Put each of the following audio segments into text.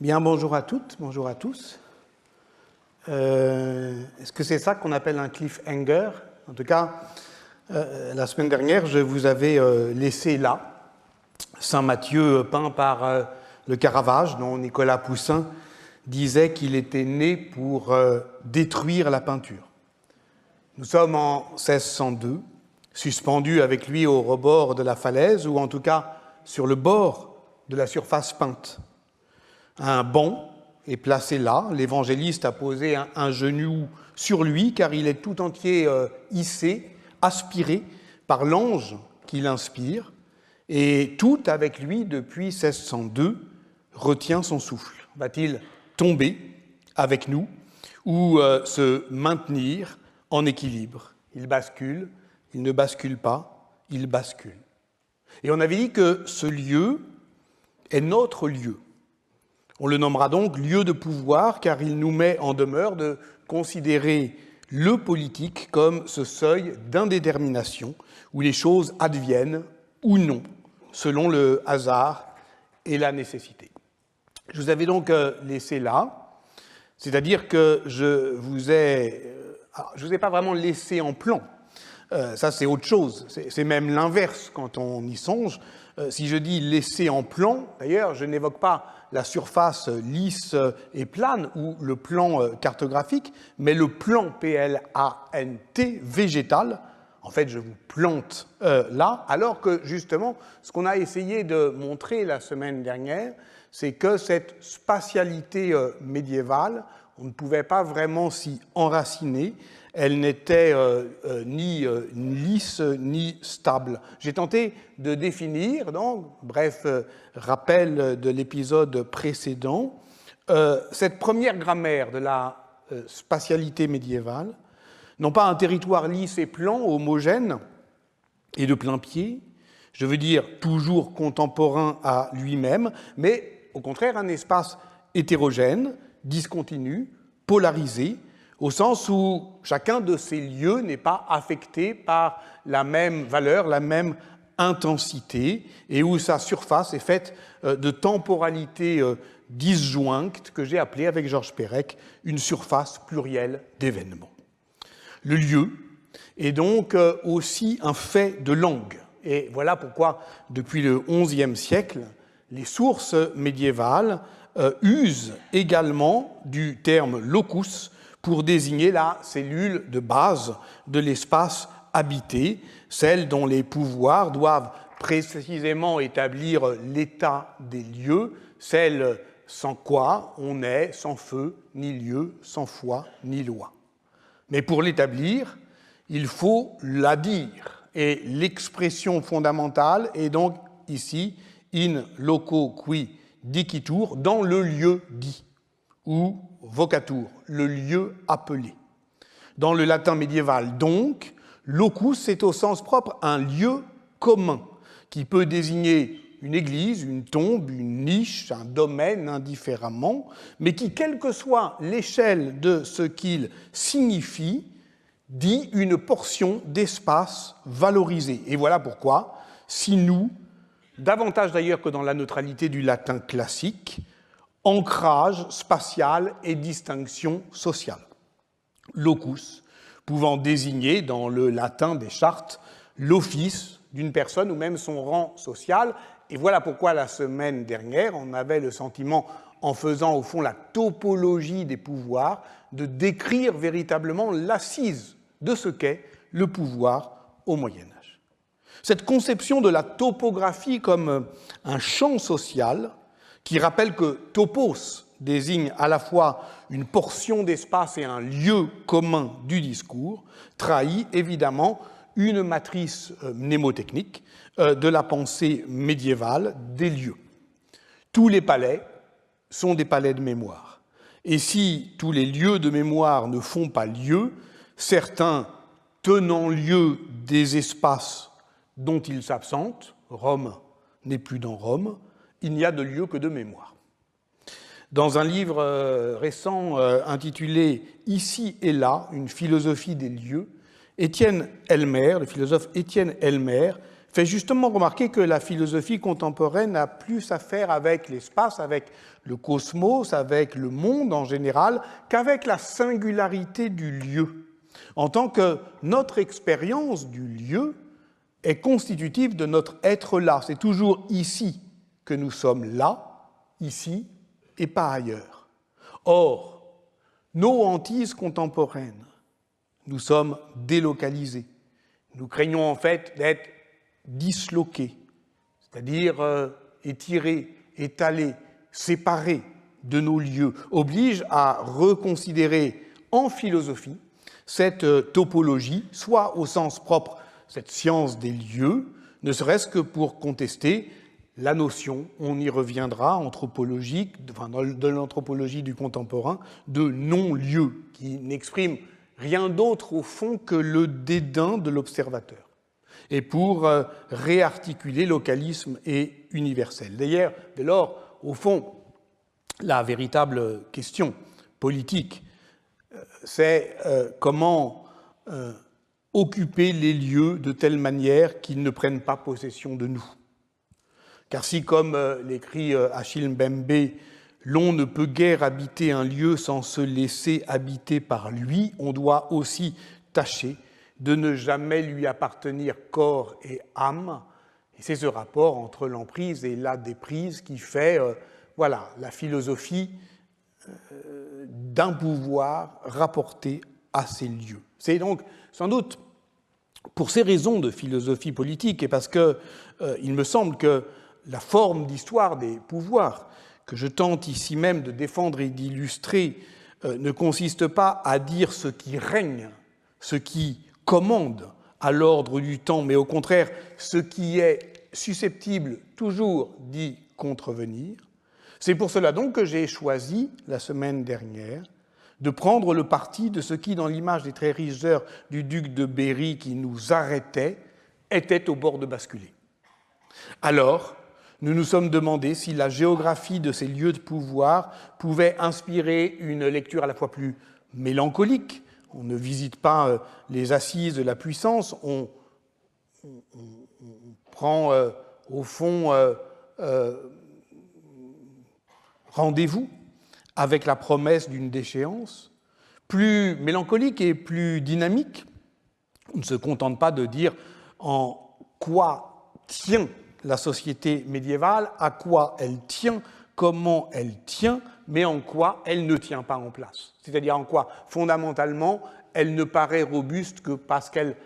Bien, bonjour à toutes, bonjour à tous. Est-ce que c'est ça qu'on appelle un cliffhanger? En tout cas, la semaine dernière, je vous avais laissé là Saint Matthieu peint par le Caravage, dont Nicolas Poussin disait qu'il était né pour détruire la peinture. Nous sommes en 1602, suspendus avec lui au rebord de la falaise, ou en tout cas sur le bord de la surface peinte. Un banc est placé là, l'évangéliste a posé un genou sur lui, car il est tout entier hissé, aspiré par l'ange qui l'inspire, et tout avec lui, depuis 1602, retient son souffle. Va-t-il tomber avec nous ou se maintenir en équilibre? Il bascule, il ne bascule pas, il bascule. Et on avait dit que ce lieu est notre lieu. On le nommera donc lieu de pouvoir, car il nous met en demeure de considérer le politique comme ce seuil d'indétermination où les choses adviennent ou non, selon le hasard et la nécessité. Je vous avais donc laissé là, c'est-à-dire que je vous ai pas vraiment laissé en plan. Ça, c'est autre chose. C'est même l'inverse quand on y songe. Si je dis laisser en plan, d'ailleurs, je n'évoque pas la surface lisse et plane ou le plan cartographique, mais le plan P-L-A-N-T végétal. En fait, je vous plante là, alors que justement, ce qu'on a essayé de montrer la semaine dernière, c'est que cette spatialité médiévale, on ne pouvait pas vraiment s'y enraciner. Elle n'était ni lisse ni stable. J'ai tenté de définir, donc, bref, rappel de l'épisode précédent, cette première grammaire de la spatialité médiévale, non pas un territoire lisse et plan, homogène et de plein pied, je veux dire toujours contemporain à lui-même, mais au contraire un espace hétérogène, discontinu, polarisé, au sens où chacun de ces lieux n'est pas affecté par la même valeur, la même intensité, et où sa surface est faite de temporalités disjointes que j'ai appelées avec Georges Perec une surface plurielle d'événements. Le lieu est donc aussi un fait de langue, et voilà pourquoi, depuis le XIe siècle, les sources médiévales usent également du terme locus pour désigner la cellule de base de l'espace habité, celle dont les pouvoirs doivent précisément établir l'état des lieux, celle sans quoi on n'est sans feu, ni lieu, sans foi, ni loi. Mais pour l'établir, il faut la dire, et l'expression fondamentale est donc ici in loco qui dicitur, dans le lieu dit, ou vocatur, le lieu appelé. Dans le latin médiéval, donc, locus est au sens propre un lieu commun qui peut désigner une église, une tombe, une niche, un domaine indifféremment, mais qui, quelle que soit l'échelle de ce qu'il signifie, dit une portion d'espace valorisé. Et voilà pourquoi, si nous, davantage d'ailleurs que dans la neutralité du latin classique, ancrage spatial et distinction sociale. Locus, pouvant désigner dans le latin des chartes l'office d'une personne ou même son rang social. Et voilà pourquoi la semaine dernière, on avait le sentiment, en faisant au fond la topologie des pouvoirs, de décrire véritablement l'assise de ce qu'est le pouvoir au Moyen-Âge. Cette conception de la topographie comme un champ social qui rappelle que topos désigne à la fois une portion d'espace et un lieu commun du discours, trahit évidemment une matrice mnémotechnique de la pensée médiévale des lieux. Tous les palais sont des palais de mémoire. Et si tous les lieux de mémoire ne font pas lieu, certains tenant lieu des espaces dont ils s'absentent, Rome n'est plus dans Rome, il n'y a de lieu que de mémoire. Dans un livre récent intitulé « Ici et là, une philosophie des lieux », Étienne Elmer, le philosophe Étienne Elmer, fait justement remarquer que la philosophie contemporaine a plus à faire avec l'espace, avec le cosmos, avec le monde en général, qu'avec la singularité du lieu, en tant que notre expérience du lieu est constitutive de notre être là. C'est toujours ici que nous sommes là, ici, et pas ailleurs. Or, nos hantises contemporaines, nous sommes délocalisés. Nous craignons en fait d'être disloqués, c'est-à-dire étirés, étalés, séparés de nos lieux, oblige à reconsidérer en philosophie cette topologie, soit au sens propre, cette science des lieux, ne serait-ce que pour contester la notion, on y reviendra, anthropologique, enfin de l'anthropologie du contemporain, de non-lieu, qui n'exprime rien d'autre au fond que le dédain de l'observateur, et pour réarticuler localisme et universel. D'ailleurs, dès lors, au fond, la véritable question politique, c'est comment occuper les lieux de telle manière qu'ils ne prennent pas possession de nous. Car si, comme l'écrit Achille Mbembe, l'on ne peut guère habiter un lieu sans se laisser habiter par lui, on doit aussi tâcher de ne jamais lui appartenir corps et âme. Et c'est ce rapport entre l'emprise et la déprise qui fait la philosophie d'un pouvoir rapporté à ces lieux. C'est donc sans doute pour ces raisons de philosophie politique et parce que il me semble que la forme d'histoire des pouvoirs que je tente ici même de défendre et d'illustrer ne consiste pas à dire ce qui règne, ce qui commande à l'ordre du temps, mais au contraire ce qui est susceptible toujours d'y contrevenir. C'est pour cela donc que j'ai choisi, la semaine dernière, de prendre le parti de ce qui, dans l'image des très riches heures du duc de Berry qui nous arrêtait, était au bord de basculer. Alors, nous nous sommes demandé si la géographie de ces lieux de pouvoir pouvait inspirer une lecture à la fois plus mélancolique. On ne visite pas les assises de la puissance, on prend au fond rendez-vous avec la promesse d'une déchéance, plus mélancolique et plus dynamique. On ne se contente pas de dire en quoi tient la société médiévale, à quoi elle tient, comment elle tient, mais en quoi elle ne tient pas en place. C'est-à-dire en quoi, fondamentalement, elle ne paraît robuste que parce qu'elle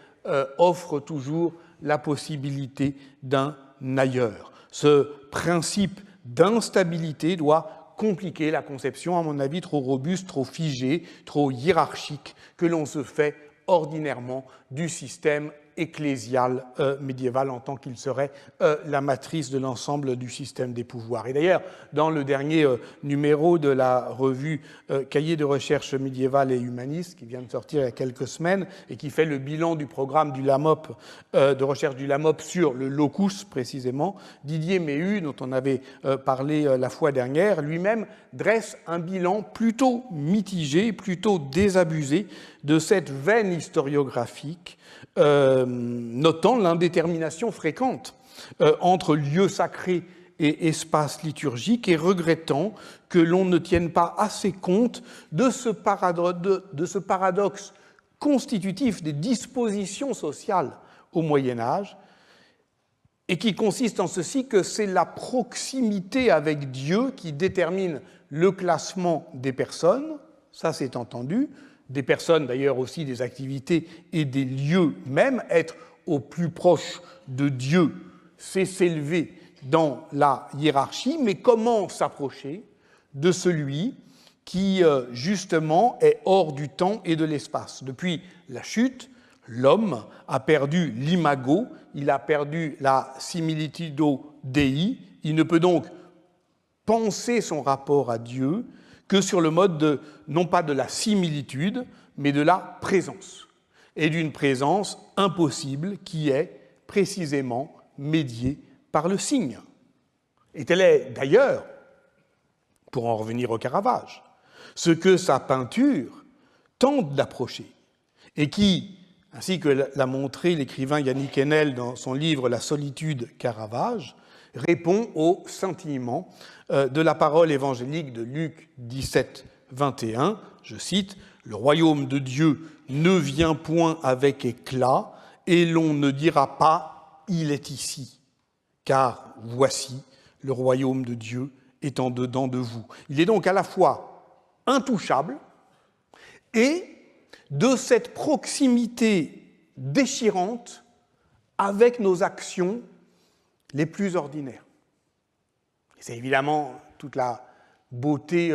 offre toujours la possibilité d'un ailleurs. Ce principe d'instabilité doit compliquer la conception, à mon avis, trop robuste, trop figée, trop hiérarchique que l'on se fait ordinairement du système ecclésial médiéval en tant qu'il serait la matrice de l'ensemble du système des pouvoirs. Et d'ailleurs, dans le dernier numéro de la revue Cahiers de recherche médiévale et humaniste, qui vient de sortir il y a quelques semaines et qui fait le bilan du programme du LAMOP, de recherche du LAMOP sur le locus précisément, Didier Méhu, dont on avait parlé la fois dernière, lui-même dresse un bilan plutôt mitigé, plutôt désabusé de cette veine historiographique, notant l'indétermination fréquente entre lieux sacrés et espaces liturgiques et regrettant que l'on ne tienne pas assez compte de ce paradoxe constitutif des dispositions sociales au Moyen-Âge et qui consiste en ceci que c'est la proximité avec Dieu qui détermine le classement des personnes, ça c'est entendu, des personnes d'ailleurs aussi des activités et des lieux même, être au plus proche de Dieu, c'est s'élever dans la hiérarchie, mais comment s'approcher de celui qui justement est hors du temps et de l'espace. Depuis la chute, l'homme a perdu l'imago, il a perdu la similitudo Dei, il ne peut donc penser son rapport à Dieu que sur le mode non pas de la similitude, mais de la présence, et d'une présence impossible qui est précisément médiée par le signe. Et tel est d'ailleurs, pour en revenir au Caravage, ce que sa peinture tente d'approcher, et qui, ainsi que l'a montré l'écrivain Yannick Enel dans son livre « La solitude Caravage », répond au scintillement de la parole évangélique de Luc 17, 21. Je cite, « Le royaume de Dieu ne vient point avec éclat, et l'on ne dira pas « il est ici », car voici, le royaume de Dieu est en dedans de vous. » Il est donc à la fois intouchable et de cette proximité déchirante avec nos actions les plus ordinaires. C'est évidemment toute la beauté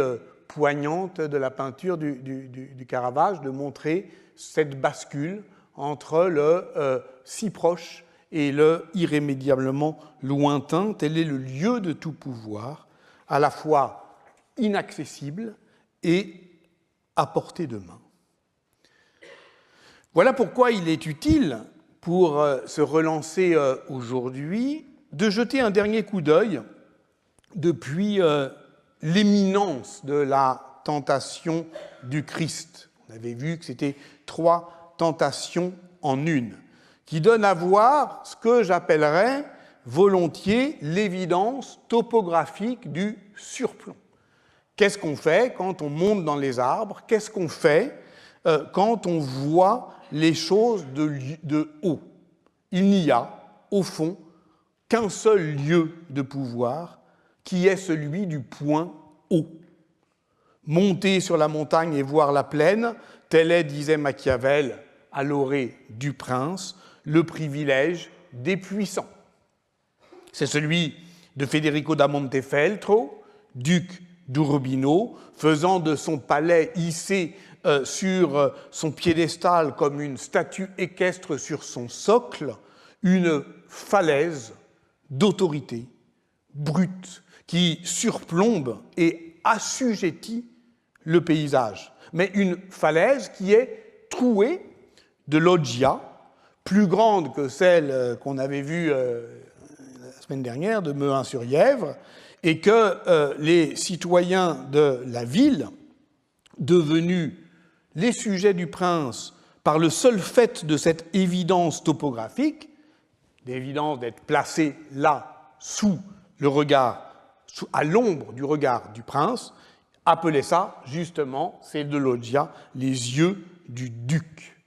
poignante de la peinture du Caravage de montrer cette bascule entre le si proche et le irrémédiablement lointain. Tel est le lieu de tout pouvoir, à la fois inaccessible et à portée de main. Voilà pourquoi il est utile, pour se relancer aujourd'hui, de jeter un dernier coup d'œil depuis l'éminence de la tentation du Christ. On avait vu que c'était 3 tentations en une, qui donnent à voir ce que j'appellerais volontiers l'évidence topographique du surplomb. Qu'est-ce qu'on fait quand on monte dans les arbres? Qu'est-ce qu'on fait quand on voit les choses de haut? Il n'y a, au fond, qu'un seul lieu de pouvoir, qui est celui du point haut. Monter sur la montagne et voir la plaine, tel est, disait Machiavel, à l'orée du prince, le privilège des puissants. C'est celui de Federico da Montefeltro, duc d'Urbino, faisant de son palais hissé sur son piédestal comme une statue équestre sur son socle, une falaise d'autorité brute qui surplombe et assujettit le paysage. Mais une falaise qui est trouée de loggia, plus grande que celle qu'on avait vue la semaine dernière de Mehun-sur-Yèvre, et que les citoyens de la ville, devenus les sujets du prince par le seul fait de cette évidence topographique, d'évidence d'être placés là, sous le regard, à l'ombre du regard du prince, appelaient ça, justement, c'est de loggia, les yeux du duc.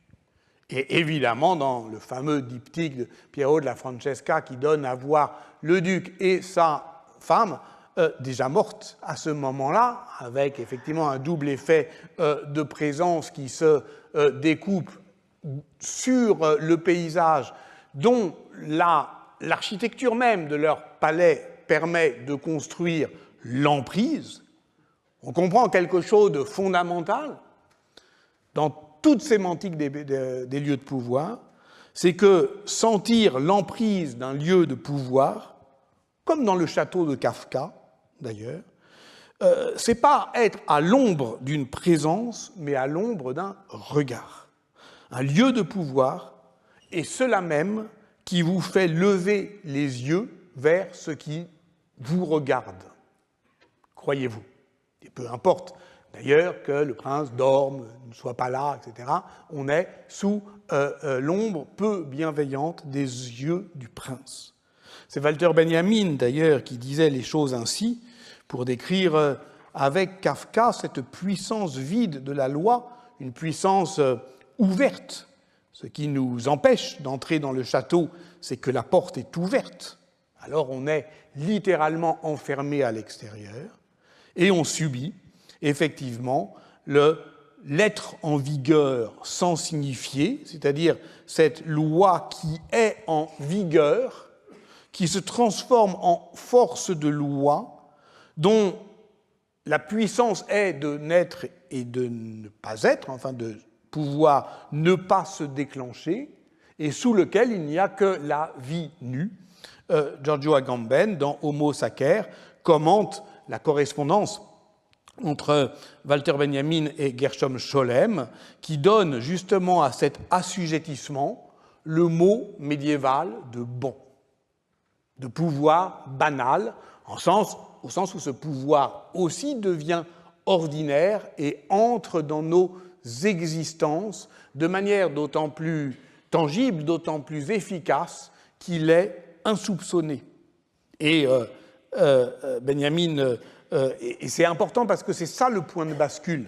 Et évidemment, dans le fameux diptyque de Piero della Francesca qui donne à voir le duc et sa femme, déjà morte à ce moment-là, avec effectivement un double effet de présence qui se découpe sur le paysage, dont l'architecture même de leur palais permet de construire l'emprise. On comprend quelque chose de fondamental dans toute sémantique des lieux de pouvoir, c'est que sentir l'emprise d'un lieu de pouvoir, comme dans le château de Kafka, d'ailleurs, c'est pas être à l'ombre d'une présence, mais à l'ombre d'un regard. Un lieu de pouvoir est cela même qui vous fait lever les yeux vers ce qui vous regarde. Croyez-vous. Et peu importe, d'ailleurs, que le prince dorme, ne soit pas là, etc. On est sous l'ombre peu bienveillante des yeux du prince. C'est Walter Benjamin, d'ailleurs, qui disait les choses ainsi pour décrire avec Kafka cette puissance vide de la loi, une puissance ouverte. Ce qui nous empêche d'entrer dans le château, c'est que la porte est ouverte. Alors on est littéralement enfermé à l'extérieur et on subit effectivement l'être en vigueur sans signifier, c'est-à-dire cette loi qui est en vigueur, qui se transforme en force de loi, dont la puissance est de naître et de ne pas être, enfin de pouvoir ne pas se déclencher, et sous lequel il n'y a que la vie nue. Giorgio Agamben, dans Homo Sacer, commente la correspondance entre Walter Benjamin et Gershom Scholem, qui donne justement à cet assujettissement le mot médiéval de bon, de pouvoir banal, au sens où ce pouvoir aussi devient ordinaire et entre dans nos existences de manière d'autant plus tangible, d'autant plus efficace qu'il est insoupçonné. Et Benjamin, et c'est important parce que c'est ça le point de bascule,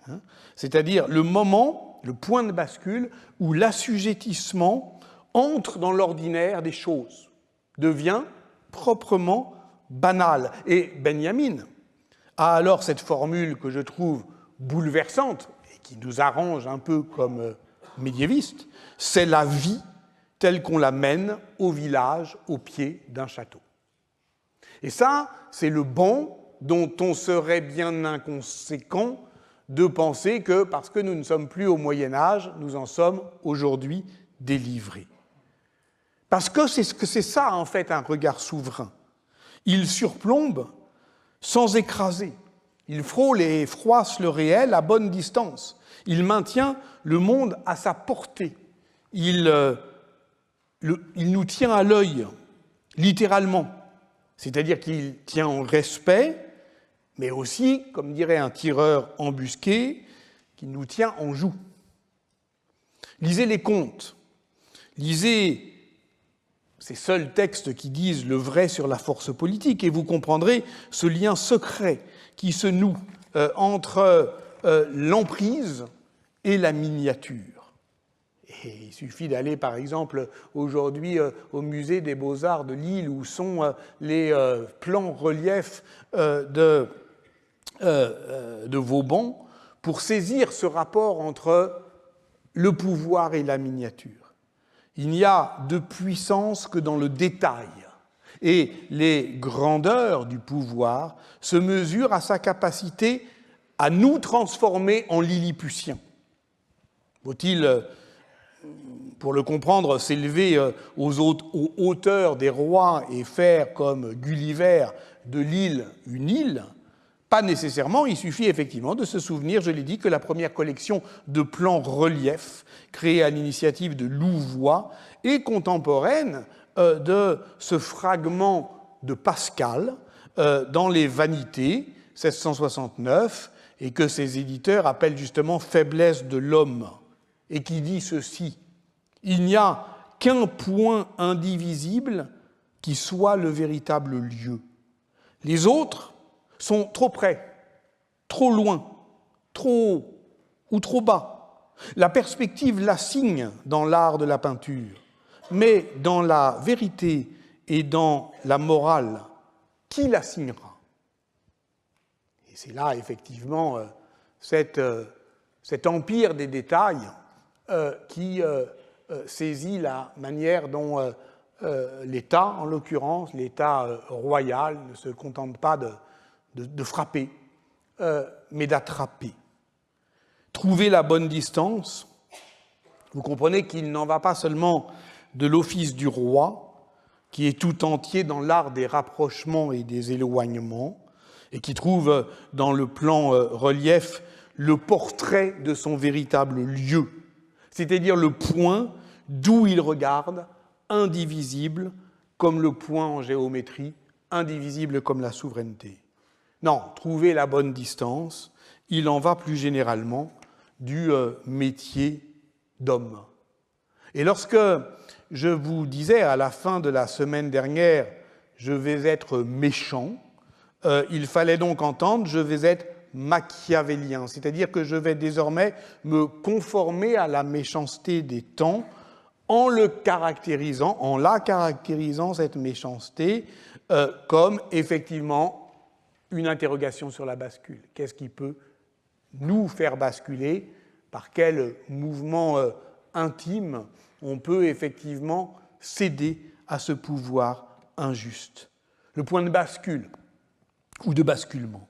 hein, c'est-à-dire le moment, le point de bascule où l'assujettissement entre dans l'ordinaire des choses, devient proprement banal. Et Benjamin a alors cette formule que je trouve bouleversante et qui nous arrange un peu comme médiévistes, c'est la vie telle qu'on la mène au village au pied d'un château. Et ça, c'est le bon dont on serait bien inconséquent de penser que parce que nous ne sommes plus au Moyen-Âge, nous en sommes aujourd'hui délivrés. Parce que c'est ça, en fait, un regard souverain. Il surplombe sans écraser. Il frôle et froisse le réel à bonne distance. Il maintient le monde à sa portée. Il nous tient à l'œil, littéralement. C'est-à-dire qu'il tient en respect, mais aussi, comme dirait un tireur embusqué, qu'il nous tient en joue. Lisez les contes. Lisez ces seuls textes qui disent le vrai sur la force politique, et vous comprendrez ce lien secret qui se noue entre l'emprise et la miniature. Et il suffit d'aller, par exemple, aujourd'hui au musée des Beaux-Arts de Lille, où sont les plans reliefs de Vauban, pour saisir ce rapport entre le pouvoir et la miniature. Il n'y a de puissance que dans le détail, et les grandeurs du pouvoir se mesurent à sa capacité à nous transformer en Lilliputiens. Faut-il, pour le comprendre, s'élever aux hauteurs des rois et faire comme Gulliver de l'île une île? Pas nécessairement, il suffit effectivement de se souvenir, je l'ai dit, que la première collection de plans reliefs, créée à l'initiative de Louvois, est contemporaine de ce fragment de Pascal dans les Vanités, 1669, et que ses éditeurs appellent justement « Faiblesse de l'homme », et qui dit ceci: « Il n'y a qu'un point indivisible qui soit le véritable lieu. Les autres sont trop près, trop loin, trop haut ou trop bas. La perspective l'assigne dans l'art de la peinture, mais dans la vérité et dans la morale, qui l'assignera ?» Et c'est là, effectivement, cet empire des détails qui saisit la manière dont l'État, en l'occurrence, l'État royal, ne se contente pas de frapper, mais d'attraper. Trouver la bonne distance, vous comprenez qu'il n'en va pas seulement de l'office du roi, qui est tout entier dans l'art des rapprochements et des éloignements, et qui trouve dans le plan relief le portrait de son véritable lieu, c'est-à-dire le point d'où il regarde, indivisible comme le point en géométrie, indivisible comme la souveraineté. Non, trouver la bonne distance, il en va plus généralement du métier d'homme. Et lorsque je vous disais à la fin de la semaine dernière « je vais être méchant », il fallait donc entendre « je vais être machiavélien », c'est-à-dire que je vais désormais me conformer à la méchanceté des temps en la caractérisant cette méchanceté comme effectivement une interrogation sur la bascule. Qu'est-ce qui peut nous faire basculer? Par quel mouvement intime on peut effectivement céder à ce pouvoir injuste? Le point de bascule ou de basculement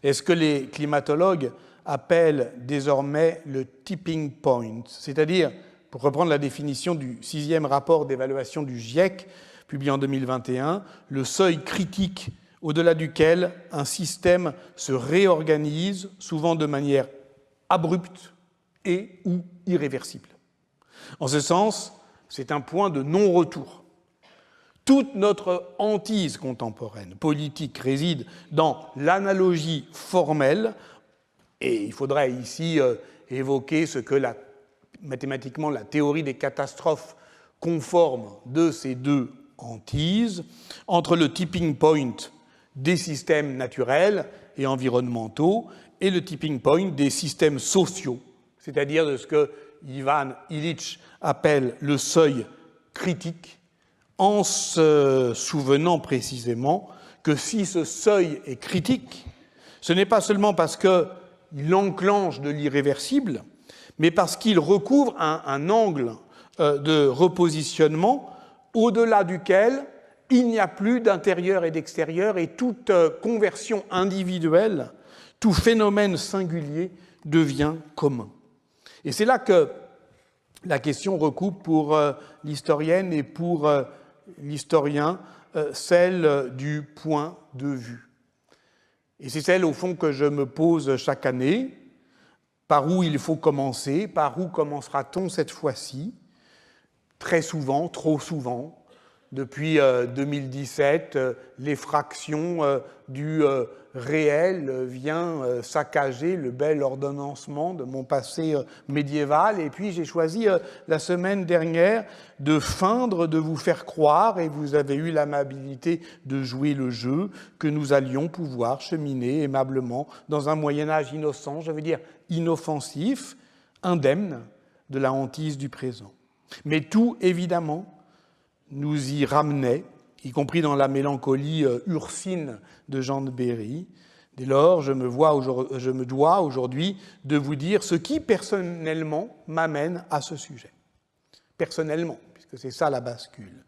est ce que les climatologues appellent désormais le tipping point, c'est-à-dire, pour reprendre la définition du 6e rapport d'évaluation du GIEC, publié en 2021, le seuil critique au-delà duquel un système se réorganise, souvent de manière abrupte et ou irréversible. En ce sens, c'est un point de non-retour. Toute notre hantise contemporaine politique réside dans l'analogie formelle, et il faudrait ici évoqué ce que mathématiquement la théorie des catastrophes conforme de ces deux hantises, entre le tipping point des systèmes naturels et environnementaux et le tipping point des systèmes sociaux, c'est-à-dire de ce que Ivan Illich appelle le seuil critique, en se souvenant précisément que si ce seuil est critique, ce n'est pas seulement parce qu'il enclenche de l'irréversible, mais parce qu'il recouvre un angle de repositionnement au-delà duquel il n'y a plus d'intérieur et d'extérieur, et toute conversion individuelle, tout phénomène singulier devient commun. Et c'est là que la question recoupe pour l'historienne et pour l'historien celle du point de vue. Et c'est celle, au fond, que je me pose chaque année. Par où il faut commencer? Par où commencera-t-on cette fois-ci? Très souvent, trop souvent, depuis 2017, l'effraction du réel vient saccager le bel ordonnancement de mon passé médiéval. Et puis j'ai choisi la semaine dernière de feindre, de vous faire croire, et vous avez eu l'amabilité de jouer le jeu, que nous allions pouvoir cheminer aimablement dans un Moyen-Âge innocent, je veux dire inoffensif, indemne de la hantise du présent. Mais tout, évidemment, nous y ramenait, y compris dans la mélancolie ursine de Jean de Berry. Dès lors, je me dois aujourd'hui de vous dire ce qui, personnellement, m'amène à ce sujet. Personnellement, puisque c'est ça la bascule.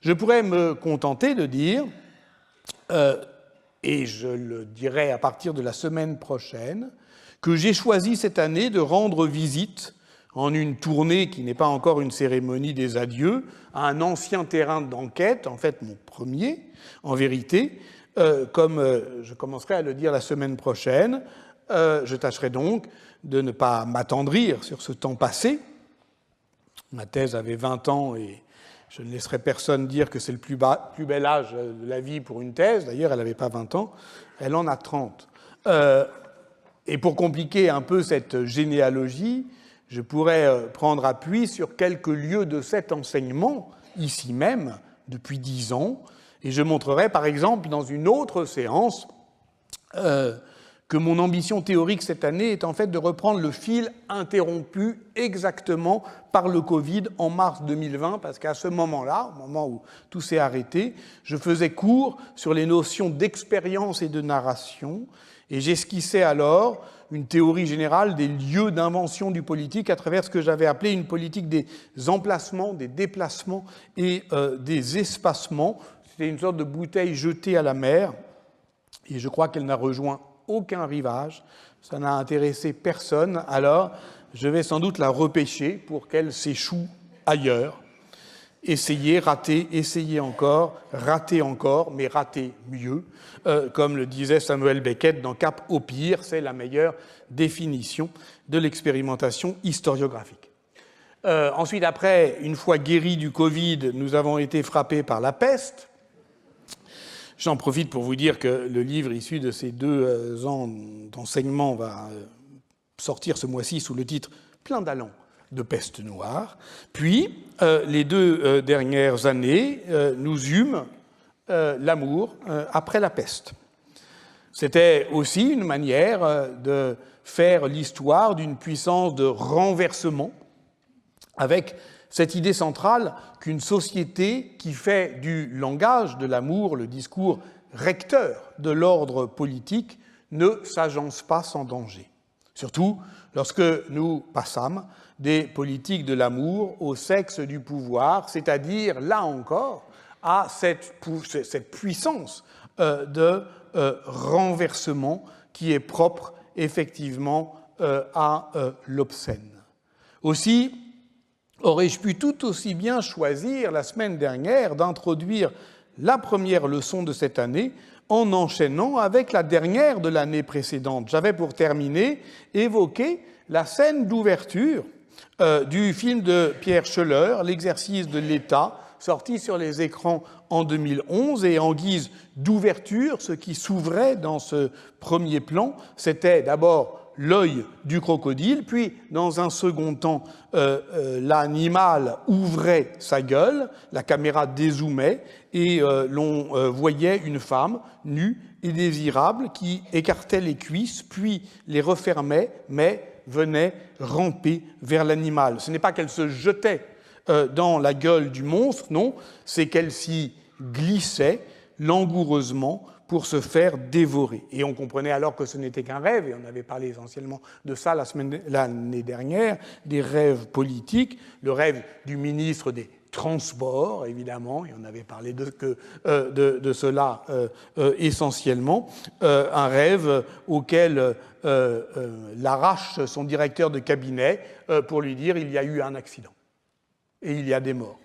Je pourrais me contenter de dire, et je le dirai à partir de la semaine prochaine, que j'ai choisi cette année de rendre visite en une tournée qui n'est pas encore une cérémonie des adieux, à un ancien terrain d'enquête, en fait mon premier, en vérité, comme je commencerai à le dire la semaine prochaine, je tâcherai donc de ne pas m'attendrir sur ce temps passé. Ma thèse avait 20 ans et je ne laisserai personne dire que c'est le plus bel âge de la vie pour une thèse. D'ailleurs, elle n'avait pas 20 ans, elle en a 30. Et pour compliquer un peu cette généalogie, je pourrais prendre appui sur quelques lieux de cet enseignement, ici même, depuis 10 ans, et je montrerai, par exemple, dans une autre séance, que mon ambition théorique cette année est en fait de reprendre le fil interrompu exactement par le Covid en mars 2020, parce qu'à ce moment-là, au moment où tout s'est arrêté, je faisais cours sur les notions d'expérience et de narration, et j'esquissais alors une théorie générale des lieux d'invention du politique à travers ce que j'avais appelé une politique des emplacements, des déplacements et des espacements. C'était une sorte de bouteille jetée à la mer, et je crois qu'elle n'a rejoint aucun rivage, ça n'a intéressé personne, alors je vais sans doute la repêcher pour qu'elle s'échoue ailleurs. Essayer, rater, essayer encore, rater encore, mais rater mieux. Comme le disait Samuel Beckett dans Cap au pire, c'est la meilleure définition de l'expérimentation historiographique. Ensuite, après, une fois guéris du Covid, nous avons été frappés par la peste. J'en profite pour vous dire que le livre issu de ces 2 ans d'enseignement va sortir ce mois-ci sous le titre « Plein d'allants de peste noire ». Puis, les 2 dernières années, nous eûmes l'amour après la peste. C'était aussi une manière de faire l'histoire d'une puissance de renversement, avec cette idée centrale qu'une société qui fait du langage de l'amour le discours recteur de l'ordre politique ne s'agence pas sans danger. Surtout lorsque nous passâmes des politiques de l'amour au sexe du pouvoir, c'est-à-dire, là encore, à cette puissance de renversement qui est propre effectivement à l'obscène. Aussi, aurais-je pu tout aussi bien choisir la semaine dernière d'introduire la première leçon de cette année en enchaînant avec la dernière de l'année précédente. J'avais pour terminer évoqué la scène d'ouverture du film de Pierre Schoeller, L'exercice de l'État, sorti sur les écrans en 2011, et en guise d'ouverture, ce qui s'ouvrait dans ce premier plan, c'était d'abord l'œil du crocodile, puis dans un second temps, l'animal ouvrait sa gueule, la caméra dézoomait, et l'on voyait une femme nue et désirable qui écartait les cuisses, puis les refermait, mais venait ramper vers l'animal. Ce n'est pas qu'elle se jetait dans la gueule du monstre, non, c'est qu'elle s'y glissait langoureusement pour se faire dévorer. Et on comprenait alors que ce n'était qu'un rêve, et on avait parlé essentiellement de ça l'année dernière, des rêves politiques, le rêve du ministre des Transports, évidemment, et on avait parlé de cela essentiellement, un rêve auquel l'arrache son directeur de cabinet pour lui dire il y a eu un accident, et il y a des morts.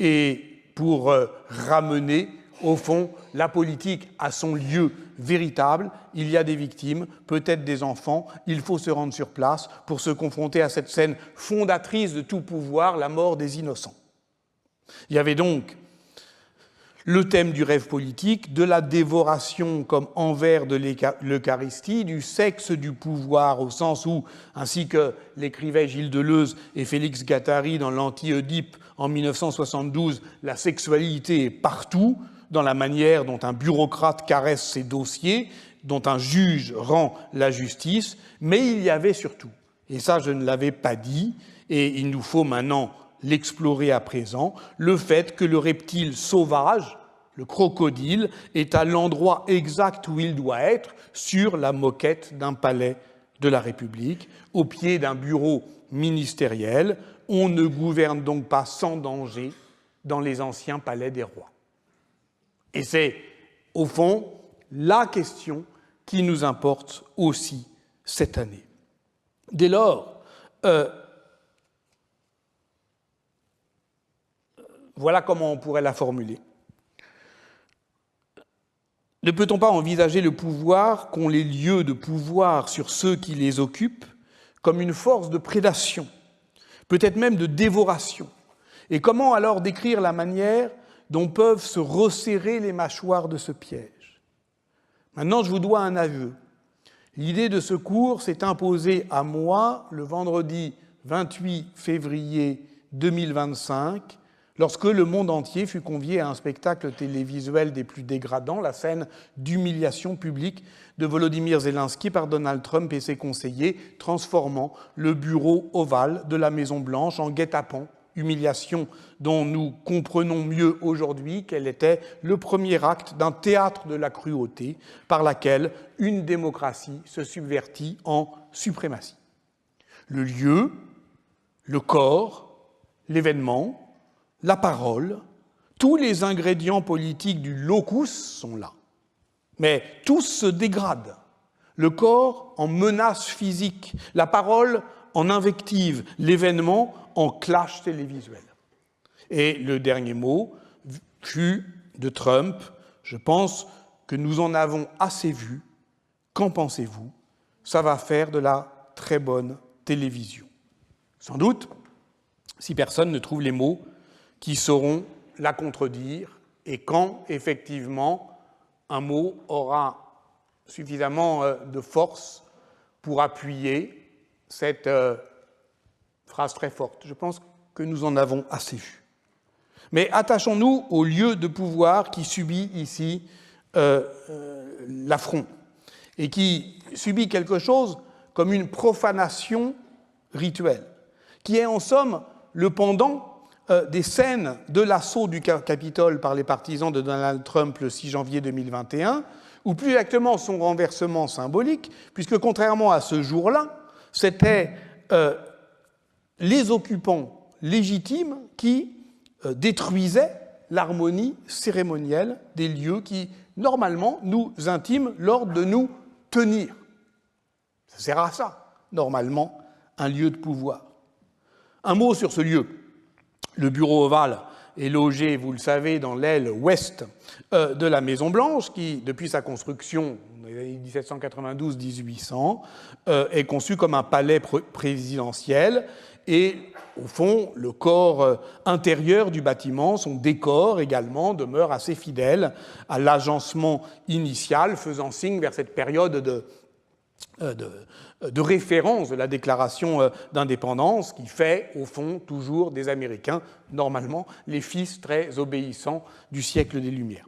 Et pour ramener au fond, la politique a son lieu véritable, il y a des victimes, peut-être des enfants, il faut se rendre sur place pour se confronter à cette scène fondatrice de tout pouvoir, la mort des innocents. Il y avait donc le thème du rêve politique, de la dévoration comme envers de l'Eucharistie, du sexe du pouvoir au sens où, ainsi que l'écrivaient Gilles Deleuze et Félix Guattari dans l'Anti-Oedipe en 1972, la sexualité est partout, dans la manière dont un bureaucrate caresse ses dossiers, dont un juge rend la justice, mais il y avait surtout, et ça je ne l'avais pas dit, et il nous faut maintenant l'explorer à présent, le fait que le reptile sauvage, le crocodile, est à l'endroit exact où il doit être, sur la moquette d'un palais de la République, au pied d'un bureau ministériel. On ne gouverne donc pas sans danger dans les anciens palais des rois. Et c'est, au fond, la question qui nous importe aussi cette année. Dès lors, voilà comment on pourrait la formuler. Ne peut-on pas envisager le pouvoir qu'ont les lieux de pouvoir sur ceux qui les occupent comme une force de prédation, peut-être même de dévoration? Et comment alors décrire la manière dont peuvent se resserrer les mâchoires de ce piège? Maintenant, je vous dois un aveu. L'idée de ce cours s'est imposée à moi le vendredi 28 février 2025, lorsque le monde entier fut convié à un spectacle télévisuel des plus dégradants, la scène d'humiliation publique de Volodymyr Zelensky par Donald Trump et ses conseillers, transformant le bureau ovale de la Maison-Blanche en guet-apens, humiliation dont nous comprenons mieux aujourd'hui qu'elle était le premier acte d'un théâtre de la cruauté par laquelle une démocratie se subvertit en suprématie. Le lieu, le corps, l'événement, la parole, tous les ingrédients politiques du locus sont là. Mais tous se dégradent. Le corps en menace physique, la parole en invective, l'événement en clash télévisuel. Et le dernier mot fut de Trump. Je pense que nous en avons assez vu. Qu'en pensez-vous? Ça va faire de la très bonne télévision. Sans doute, si personne ne trouve les mots qui sauront la contredire, et quand, effectivement, un mot aura suffisamment de force pour appuyer cette phrase très forte. Je pense que nous en avons assez vu. Mais attachons-nous au lieu de pouvoir qui subit ici l'affront, et qui subit quelque chose comme une profanation rituelle, qui est en somme le pendant des scènes de l'assaut du Capitole par les partisans de Donald Trump le 6 janvier 2021, ou plus exactement son renversement symbolique, puisque contrairement à ce jour-là, c'était les occupants légitimes qui détruisaient l'harmonie cérémonielle des lieux qui, normalement, nous intiment l'ordre de nous tenir. Ça sert à ça, normalement, un lieu de pouvoir. Un mot sur ce lieu. Le bureau ovale est logé, vous le savez, dans l'aile ouest de la Maison-Blanche, qui, depuis sa construction, 1792-1800, est conçu comme un palais présidentiel. Et, au fond, le corps intérieur du bâtiment, son décor également, demeure assez fidèle à l'agencement initial, faisant signe vers cette période de de référence de la déclaration d'indépendance qui fait, au fond, toujours des Américains, normalement, les fils très obéissants du siècle des Lumières.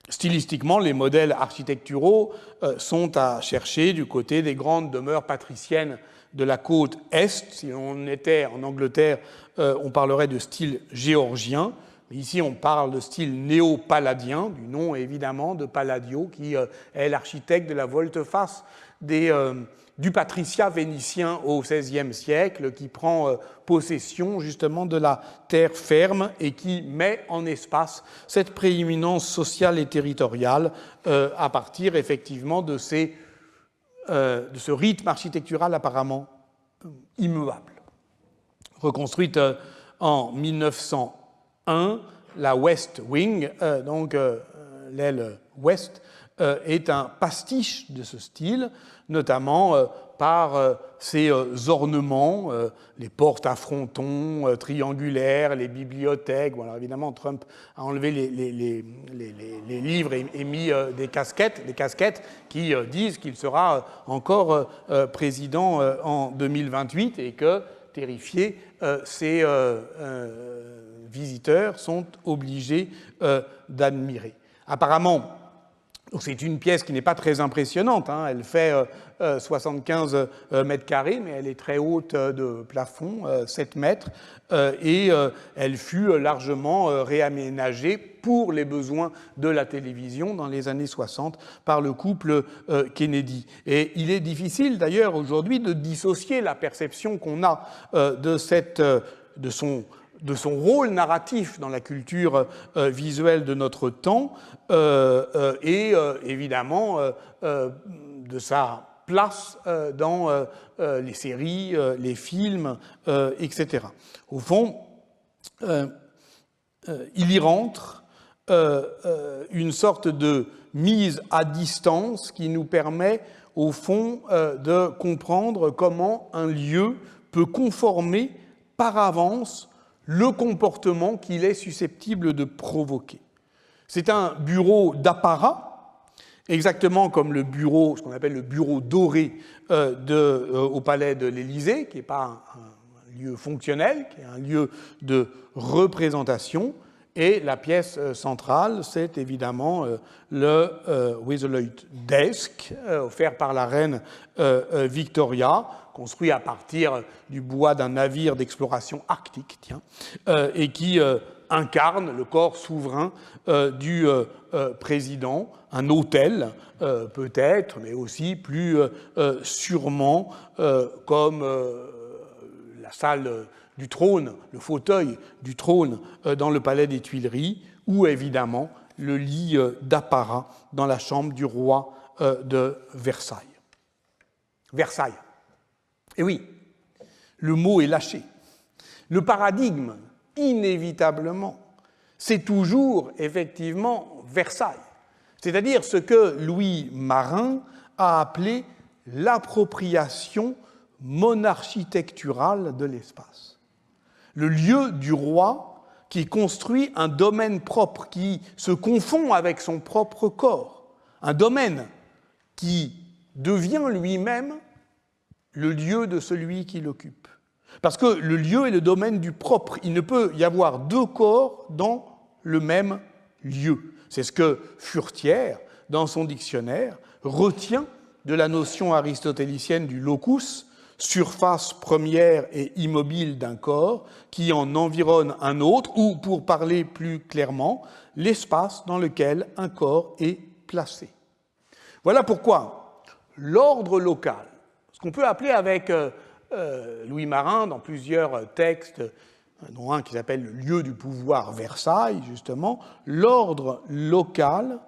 Stylistiquement, les modèles architecturaux sont à chercher du côté des grandes demeures patriciennes de la côte Est. Si on était en Angleterre, on parlerait de style géorgien. Ici, on parle de style néo-palladien, du nom évidemment de Palladio, qui est l'architecte de la volte-face du patriciat vénitien au XVIe siècle, qui prend possession justement de la terre ferme et qui met en espace cette prééminence sociale et territoriale à partir effectivement de ce rythme architectural apparemment immuable. Reconstruite en 1901, la West Wing, l'aile ouest, est un pastiche de ce style, notamment par ses ornements, les portes à frontons triangulaires, les bibliothèques. Bon, alors évidemment, Trump a enlevé les livres et mis des casquettes qui disent qu'il sera encore président en 2028 et que, terrifiés, ces visiteurs sont obligés d'admirer. Apparemment, c'est une pièce qui n'est pas très impressionnante, hein. Elle fait 75 mètres carrés, mais elle est très haute de plafond, 7 mètres, et elle fut largement réaménagée pour les besoins de la télévision dans les années 60 par le couple Kennedy. Et il est difficile d'ailleurs aujourd'hui de dissocier la perception qu'on a de son rôle narratif dans la culture visuelle de notre temps et évidemment de sa place dans les séries, les films, etc. Au fond, il y rentre une sorte de mise à distance qui nous permet, au fond, de comprendre comment un lieu peut conformer par avance le comportement qu'il est susceptible de provoquer. C'est un bureau d'apparat, exactement comme le bureau, ce qu'on appelle le bureau doré au palais de l'Élysée, qui n'est pas un lieu fonctionnel, qui est un lieu de représentation. Et la pièce centrale, c'est évidemment le Wheatherly Desk, offert par la reine Victoria, construit à partir du bois d'un navire d'exploration arctique, et qui incarne le corps souverain du président, un hôtel peut-être, mais aussi plus sûrement comme la salle du trône, le fauteuil du trône dans le palais des Tuileries, ou évidemment le lit d'apparat dans la chambre du roi de Versailles. Versailles. Et oui, le mot est lâché. Le paradigme, inévitablement, c'est toujours effectivement Versailles. C'est-à-dire ce que Louis Marin a appelé l'appropriation monarchitecturale de l'espace. Le lieu du roi qui construit un domaine propre, qui se confond avec son propre corps, un domaine qui devient lui-même le lieu de celui qui l'occupe. Parce que le lieu est le domaine du propre. Il ne peut y avoir deux corps dans le même lieu. C'est ce que Furetière, dans son dictionnaire, retient de la notion aristotélicienne du locus, surface première et immobile d'un corps qui en environne un autre, ou, pour parler plus clairement, l'espace dans lequel un corps est placé. Voilà pourquoi l'ordre local, ce qu'on peut appeler avec Louis Marin dans plusieurs textes, dont un qui s'appelle le lieu du pouvoir Versailles, justement, l'ordre local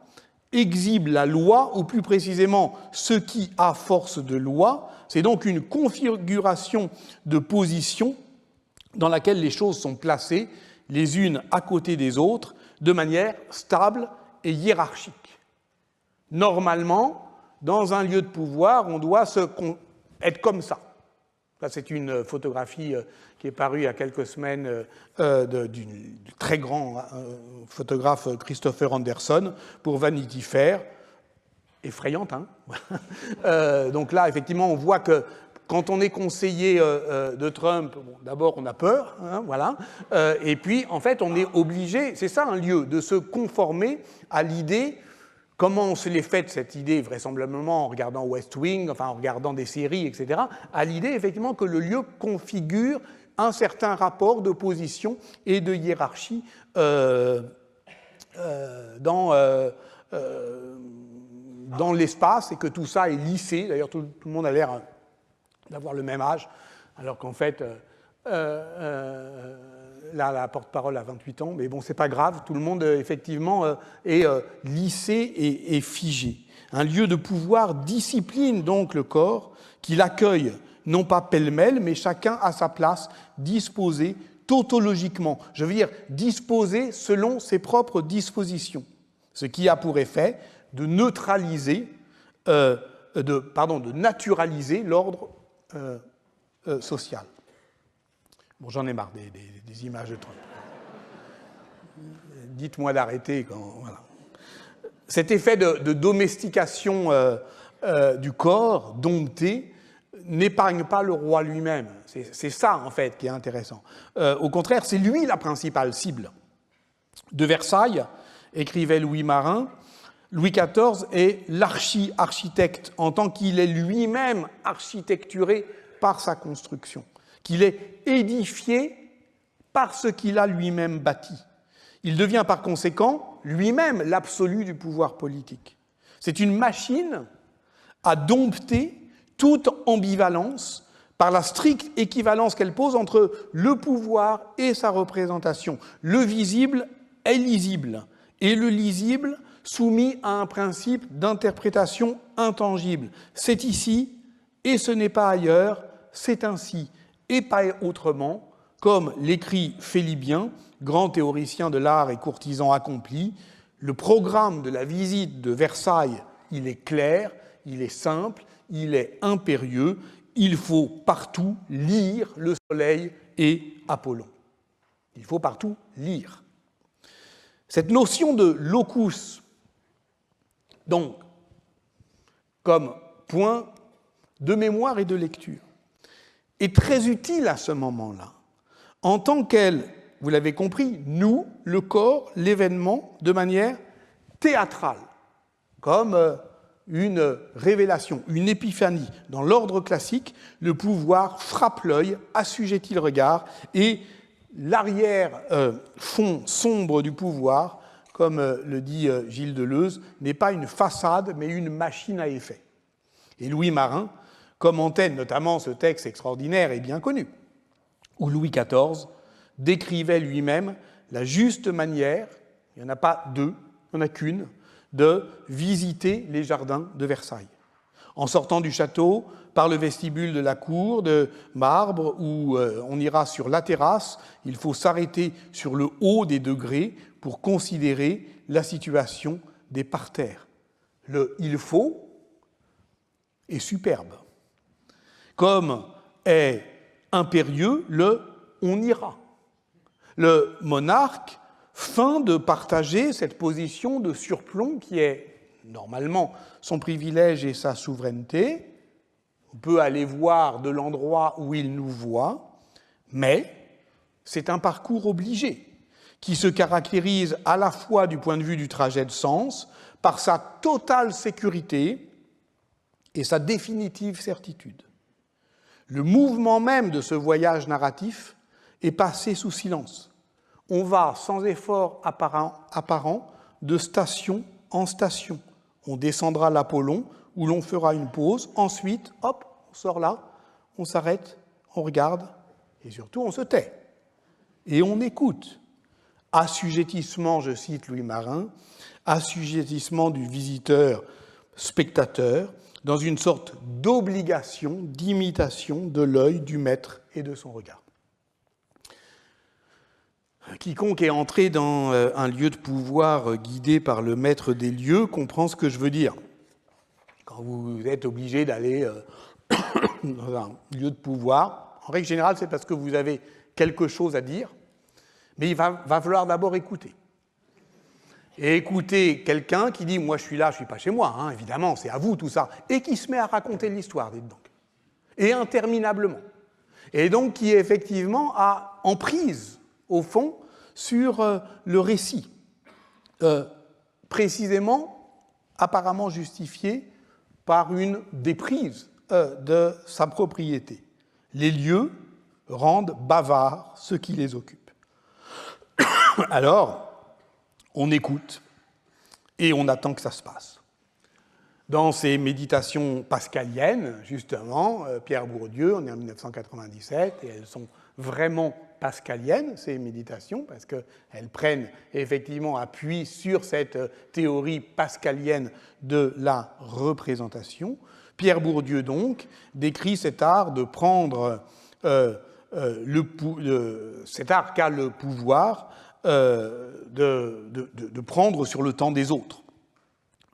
exhibe la loi, ou plus précisément ce qui a force de loi. C'est donc une configuration de position dans laquelle les choses sont placées les unes à côté des autres de manière stable et hiérarchique. Normalement, dans un lieu de pouvoir, on doit être comme ça. Ça, c'est une photographie qui est parue il y a quelques semaines du très grand photographe Christopher Anderson pour Vanity Fair. effrayante. Hein. Donc là, effectivement, on voit que quand on est conseiller de Trump, bon, d'abord on a peur, hein, voilà, et puis en fait on est obligé, c'est ça un lieu, de se conformer à l'idée. Comment on se l'est faite, cette idée, vraisemblablement en regardant West Wing, enfin en regardant des séries, etc., à l'idée effectivement que le lieu configure un certain rapport de position et de hiérarchie dans l'espace, et que tout ça est lissé. D'ailleurs, tout le monde a l'air d'avoir le même âge, alors qu'en fait, là, la porte-parole a 28 ans, mais bon, c'est pas grave, tout le monde, effectivement, est lissé et figé. Un lieu de pouvoir discipline donc le corps, qui l'accueille, non pas pêle-mêle, mais chacun à sa place, disposé tautologiquement. Je veux dire, disposé selon ses propres dispositions, ce qui a pour effet de neutraliser, de naturaliser l'ordre social. Bon, j'en ai marre des images de Trump. Dites-moi d'arrêter quand... Voilà. Cet effet de domestication du corps, dompté, n'épargne pas le roi lui-même. C'est ça, en fait, qui est intéressant. Au contraire, c'est lui la principale cible. De Versailles, écrivait Louis Marin, Louis XIV est l'archi-architecte, en tant qu'il est lui-même architecturé par sa construction, qu'il est édifié par ce qu'il a lui-même bâti. Il devient par conséquent lui-même l'absolu du pouvoir politique. C'est une machine à dompter toute ambivalence par la stricte équivalence qu'elle pose entre le pouvoir et sa représentation, le visible et lisible, et le lisible soumis à un principe d'interprétation intangible. C'est ici, et ce n'est pas ailleurs, c'est ainsi, et pas autrement, comme l'écrit Félibien, grand théoricien de l'art et courtisan accompli. Le programme de la visite de Versailles, il est clair, il est simple, il est impérieux, il faut partout lire le soleil et Apollon. Il faut partout lire. Cette notion de locus, donc, comme point de mémoire et de lecture, est très utile à ce moment-là, en tant qu'elle, vous l'avez compris, noue le corps, l'événement, de manière théâtrale, comme une révélation, une épiphanie. Dans l'ordre classique, le pouvoir frappe l'œil, assujettit le regard, et l'arrière-fond sombre du pouvoir, comme le dit Gilles Deleuze, n'est pas une façade, mais une machine à effet. Et Louis Marin commentait notamment ce texte extraordinaire et bien connu, où Louis XIV décrivait lui-même la juste manière, il n'y en a pas deux, il n'y en a qu'une, de visiter les jardins de Versailles. En sortant du château, par le vestibule de la cour de marbre, où on ira sur la terrasse, il faut s'arrêter sur le haut des degrés pour considérer la situation des parterres. Le « il faut » est superbe, comme est impérieux le « on ira ». Le monarque feint de partager cette position de surplomb qui est normalement son privilège et sa souveraineté. On peut aller voir de l'endroit où il nous voit, mais c'est un parcours obligé qui se caractérise à la fois du point de vue du trajet de sens par sa totale sécurité et sa définitive certitude. Le mouvement même de ce voyage narratif est passé sous silence. On va, sans effort apparent, de station en station. On descendra l'Apollon, où l'on fera une pause. Ensuite, hop, on sort là, on s'arrête, on regarde, et surtout, on se tait. Et on écoute. Assujettissement, je cite Louis Marin, assujettissement du visiteur-spectateur, dans une sorte d'obligation, d'imitation de l'œil du maître et de son regard. Quiconque est entré dans un lieu de pouvoir guidé par le maître des lieux comprend ce que je veux dire. Quand vous êtes obligé d'aller dans un lieu de pouvoir, en règle générale, c'est parce que vous avez quelque chose à dire, mais il va falloir d'abord écouter. et écouter quelqu'un qui dit « moi je suis là, je ne suis pas chez moi, hein, évidemment, c'est à vous tout ça », et qui se met à raconter l'histoire, dites donc, et interminablement. Et donc qui est effectivement a emprise, au fond, sur le récit, précisément, apparemment justifié par une déprise de sa propriété. Les lieux rendent bavards ceux qui les occupent. Alors, on écoute et on attend que ça se passe. Dans ces méditations pascaliennes, justement, Pierre Bourdieu, on est en 1997, et elles sont vraiment pascaliennes, ces méditations, parce qu'elles prennent effectivement appui sur cette théorie pascalienne de la représentation. Pierre Bourdieu, donc, décrit cet art de prendre cet art qu'a le pouvoir de prendre sur le temps des autres,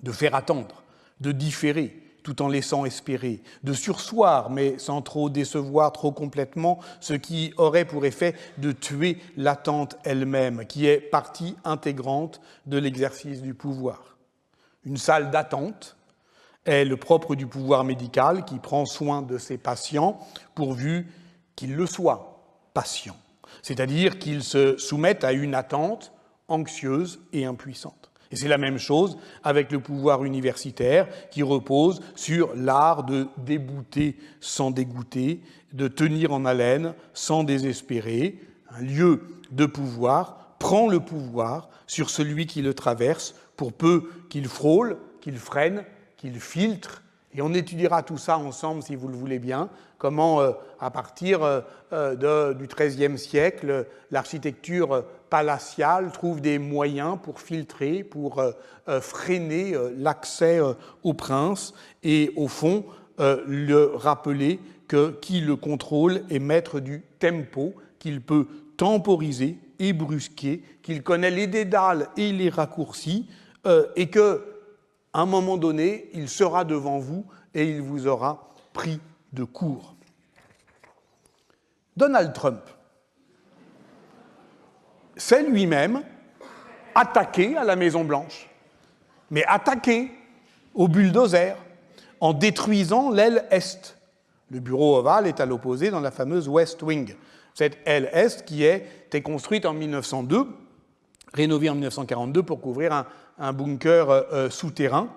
de faire attendre, de différer, tout en laissant espérer, de surseoir, mais sans trop décevoir trop complètement, ce qui aurait pour effet de tuer l'attente elle-même, qui est partie intégrante de l'exercice du pouvoir. Une salle d'attente est le propre du pouvoir médical qui prend soin de ses patients, pourvu qu'ils le soient, patients. C'est-à-dire qu'ils se soumettent à une attente anxieuse et impuissante. Et c'est la même chose avec le pouvoir universitaire qui repose sur l'art de débouter sans dégoûter, de tenir en haleine sans désespérer. Un lieu de pouvoir prend le pouvoir sur celui qui le traverse pour peu qu'il frôle, qu'il freine, qu'il filtre. Et on étudiera tout ça ensemble, si vous le voulez bien, comment, à partir du XIIIe siècle, l'architecture palatiale trouve des moyens pour filtrer, pour freiner l'accès au prince et, au fond, le rappeler que qui le contrôle est maître du tempo, qu'il peut temporiser et brusquer, qu'il connaît les dédales et les raccourcis, et que à un moment donné, il sera devant vous et il vous aura pris de court. Donald Trump s'est lui-même attaqué à la Maison-Blanche, mais attaqué au bulldozer en détruisant l'aile Est. Le bureau ovale est à l'opposé dans la fameuse West Wing. Cette aile Est qui était construite en 1902, rénovée en 1942 pour couvrir un bunker souterrain,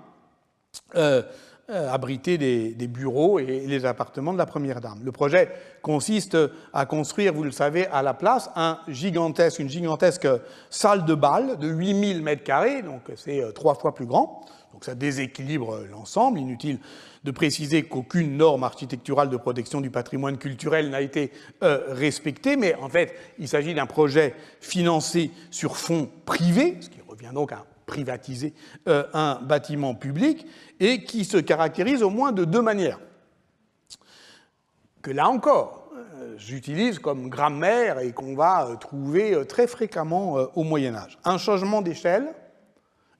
abriter des bureaux et les appartements de la Première Dame. Le projet consiste à construire, vous le savez, à la place, une gigantesque salle de bal de 8000 m², donc c'est 3 fois plus grand. Donc ça déséquilibre l'ensemble. Inutile de préciser qu'aucune norme architecturale de protection du patrimoine culturel n'a été respectée, mais en fait, il s'agit d'un projet financé sur fonds privés, ce qui revient donc à privatiser un bâtiment public, et qui se caractérise au moins de deux manières. Que là encore, j'utilise comme grammaire et qu'on va trouver très fréquemment au Moyen-Âge. Un changement d'échelle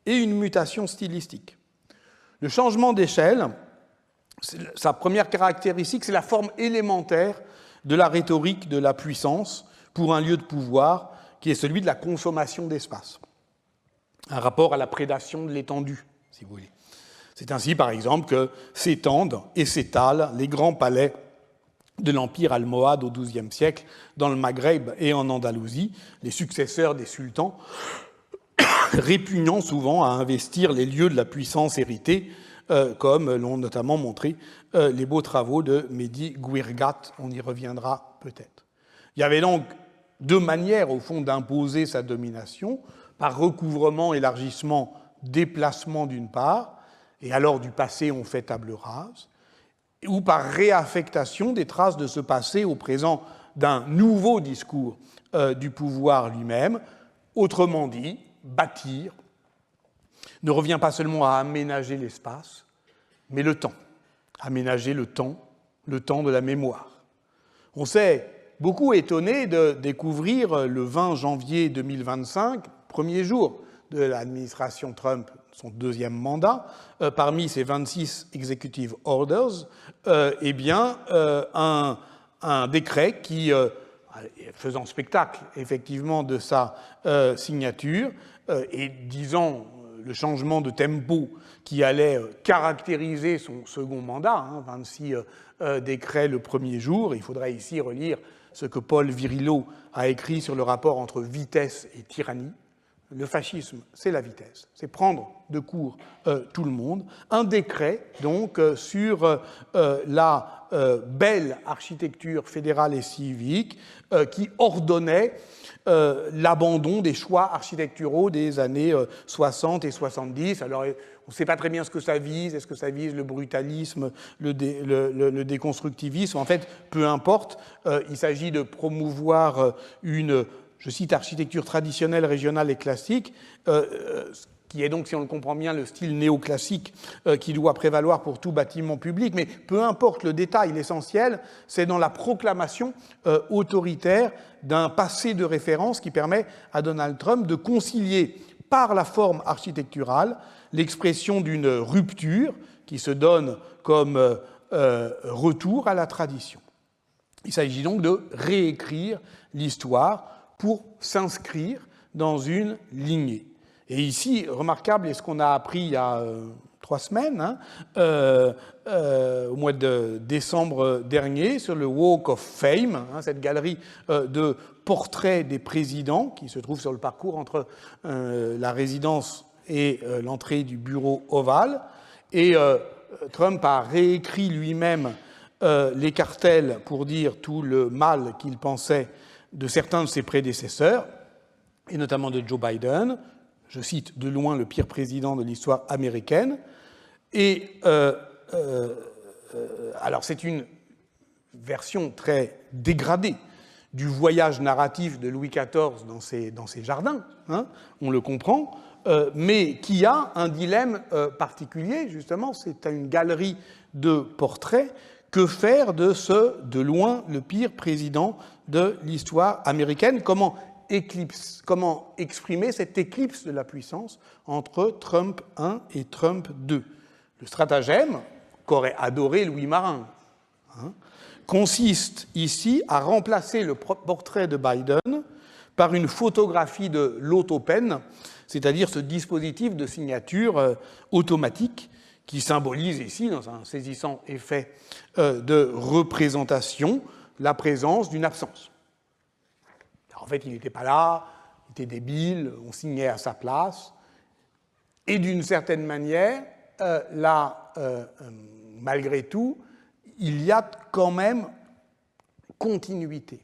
et une mutation stylistique. Le changement d'échelle, sa première caractéristique, c'est la forme élémentaire de la rhétorique de la puissance pour un lieu de pouvoir qui est celui de la consommation d'espace. Un rapport à la prédation de l'étendue, si vous voulez. C'est ainsi, par exemple, que s'étendent et s'étalent les grands palais de l'Empire almohade au XIIe siècle dans le Maghreb et en Andalousie, les successeurs des sultans, répugnant souvent à investir les lieux de la puissance héritée, comme l'ont notamment montré les beaux travaux de Mehdi Guirgat. On y reviendra peut-être. Il y avait donc deux manières, au fond, d'imposer sa domination, par recouvrement, élargissement, déplacement d'une part, et alors du passé on fait table rase, ou par réaffectation des traces de ce passé au présent d'un nouveau discours du pouvoir lui-même. Autrement dit, bâtir ne revient pas seulement à aménager l'espace, mais le temps. Aménager le temps de la mémoire. On s'est beaucoup étonné de découvrir le 20 janvier 2025, premier jour de l'administration Trump, son deuxième mandat, parmi ses 26 executive orders, un décret qui faisant spectacle effectivement de sa signature et disant le changement de tempo qui allait caractériser son second mandat, 26 décrets le premier jour. Il faudrait ici relire ce que Paul Virilio a écrit sur le rapport entre vitesse et tyrannie. Le fascisme, c'est la vitesse, c'est prendre de court tout le monde. Un décret, donc, sur la belle architecture fédérale et civique qui ordonnait l'abandon des choix architecturaux des années 60 et 70. Alors, on ne sait pas très bien ce que ça vise. Est-ce que ça vise le brutalisme, le déconstructivisme? En fait, peu importe. Il s'agit de promouvoir une, je cite, architecture traditionnelle, régionale et classique, qui est donc, si on le comprend bien, le style néoclassique qui doit prévaloir pour tout bâtiment public. Mais peu importe le détail, l'essentiel, c'est dans la proclamation autoritaire d'un passé de référence qui permet à Donald Trump de concilier par la forme architecturale l'expression d'une rupture qui se donne comme retour à la tradition. Il s'agit donc de réécrire l'histoire pour s'inscrire dans une lignée. Et ici, remarquable est ce qu'on a appris il y a 3 semaines, au mois de décembre dernier, sur le Walk of Fame, cette galerie de portraits des présidents qui se trouve sur le parcours entre la résidence et l'entrée du bureau ovale. Et Trump a réécrit lui-même les cartels pour dire tout le mal qu'il pensait de certains de ses prédécesseurs, et notamment de Joe Biden. Je cite, de loin le pire président de l'histoire américaine. Et alors c'est une version très dégradée du voyage narratif de Louis XIV dans ses jardins, on le comprend, mais qui a un dilemme particulier, justement, c'est une galerie de portraits. Que faire de ce, de loin, le pire président de l'histoire américaine? Comment exprimer cette éclipse de la puissance entre Trump I et Trump II? Le stratagème qu'aurait adoré Louis Marin consiste ici à remplacer le portrait de Biden par une photographie de l'autopen, c'est-à-dire ce dispositif de signature automatique qui symbolise ici, dans un saisissant effet de représentation, la présence d'une absence. En fait, il n'était pas là, il était débile, on signait à sa place. Et d'une certaine manière, malgré tout, il y a quand même continuité.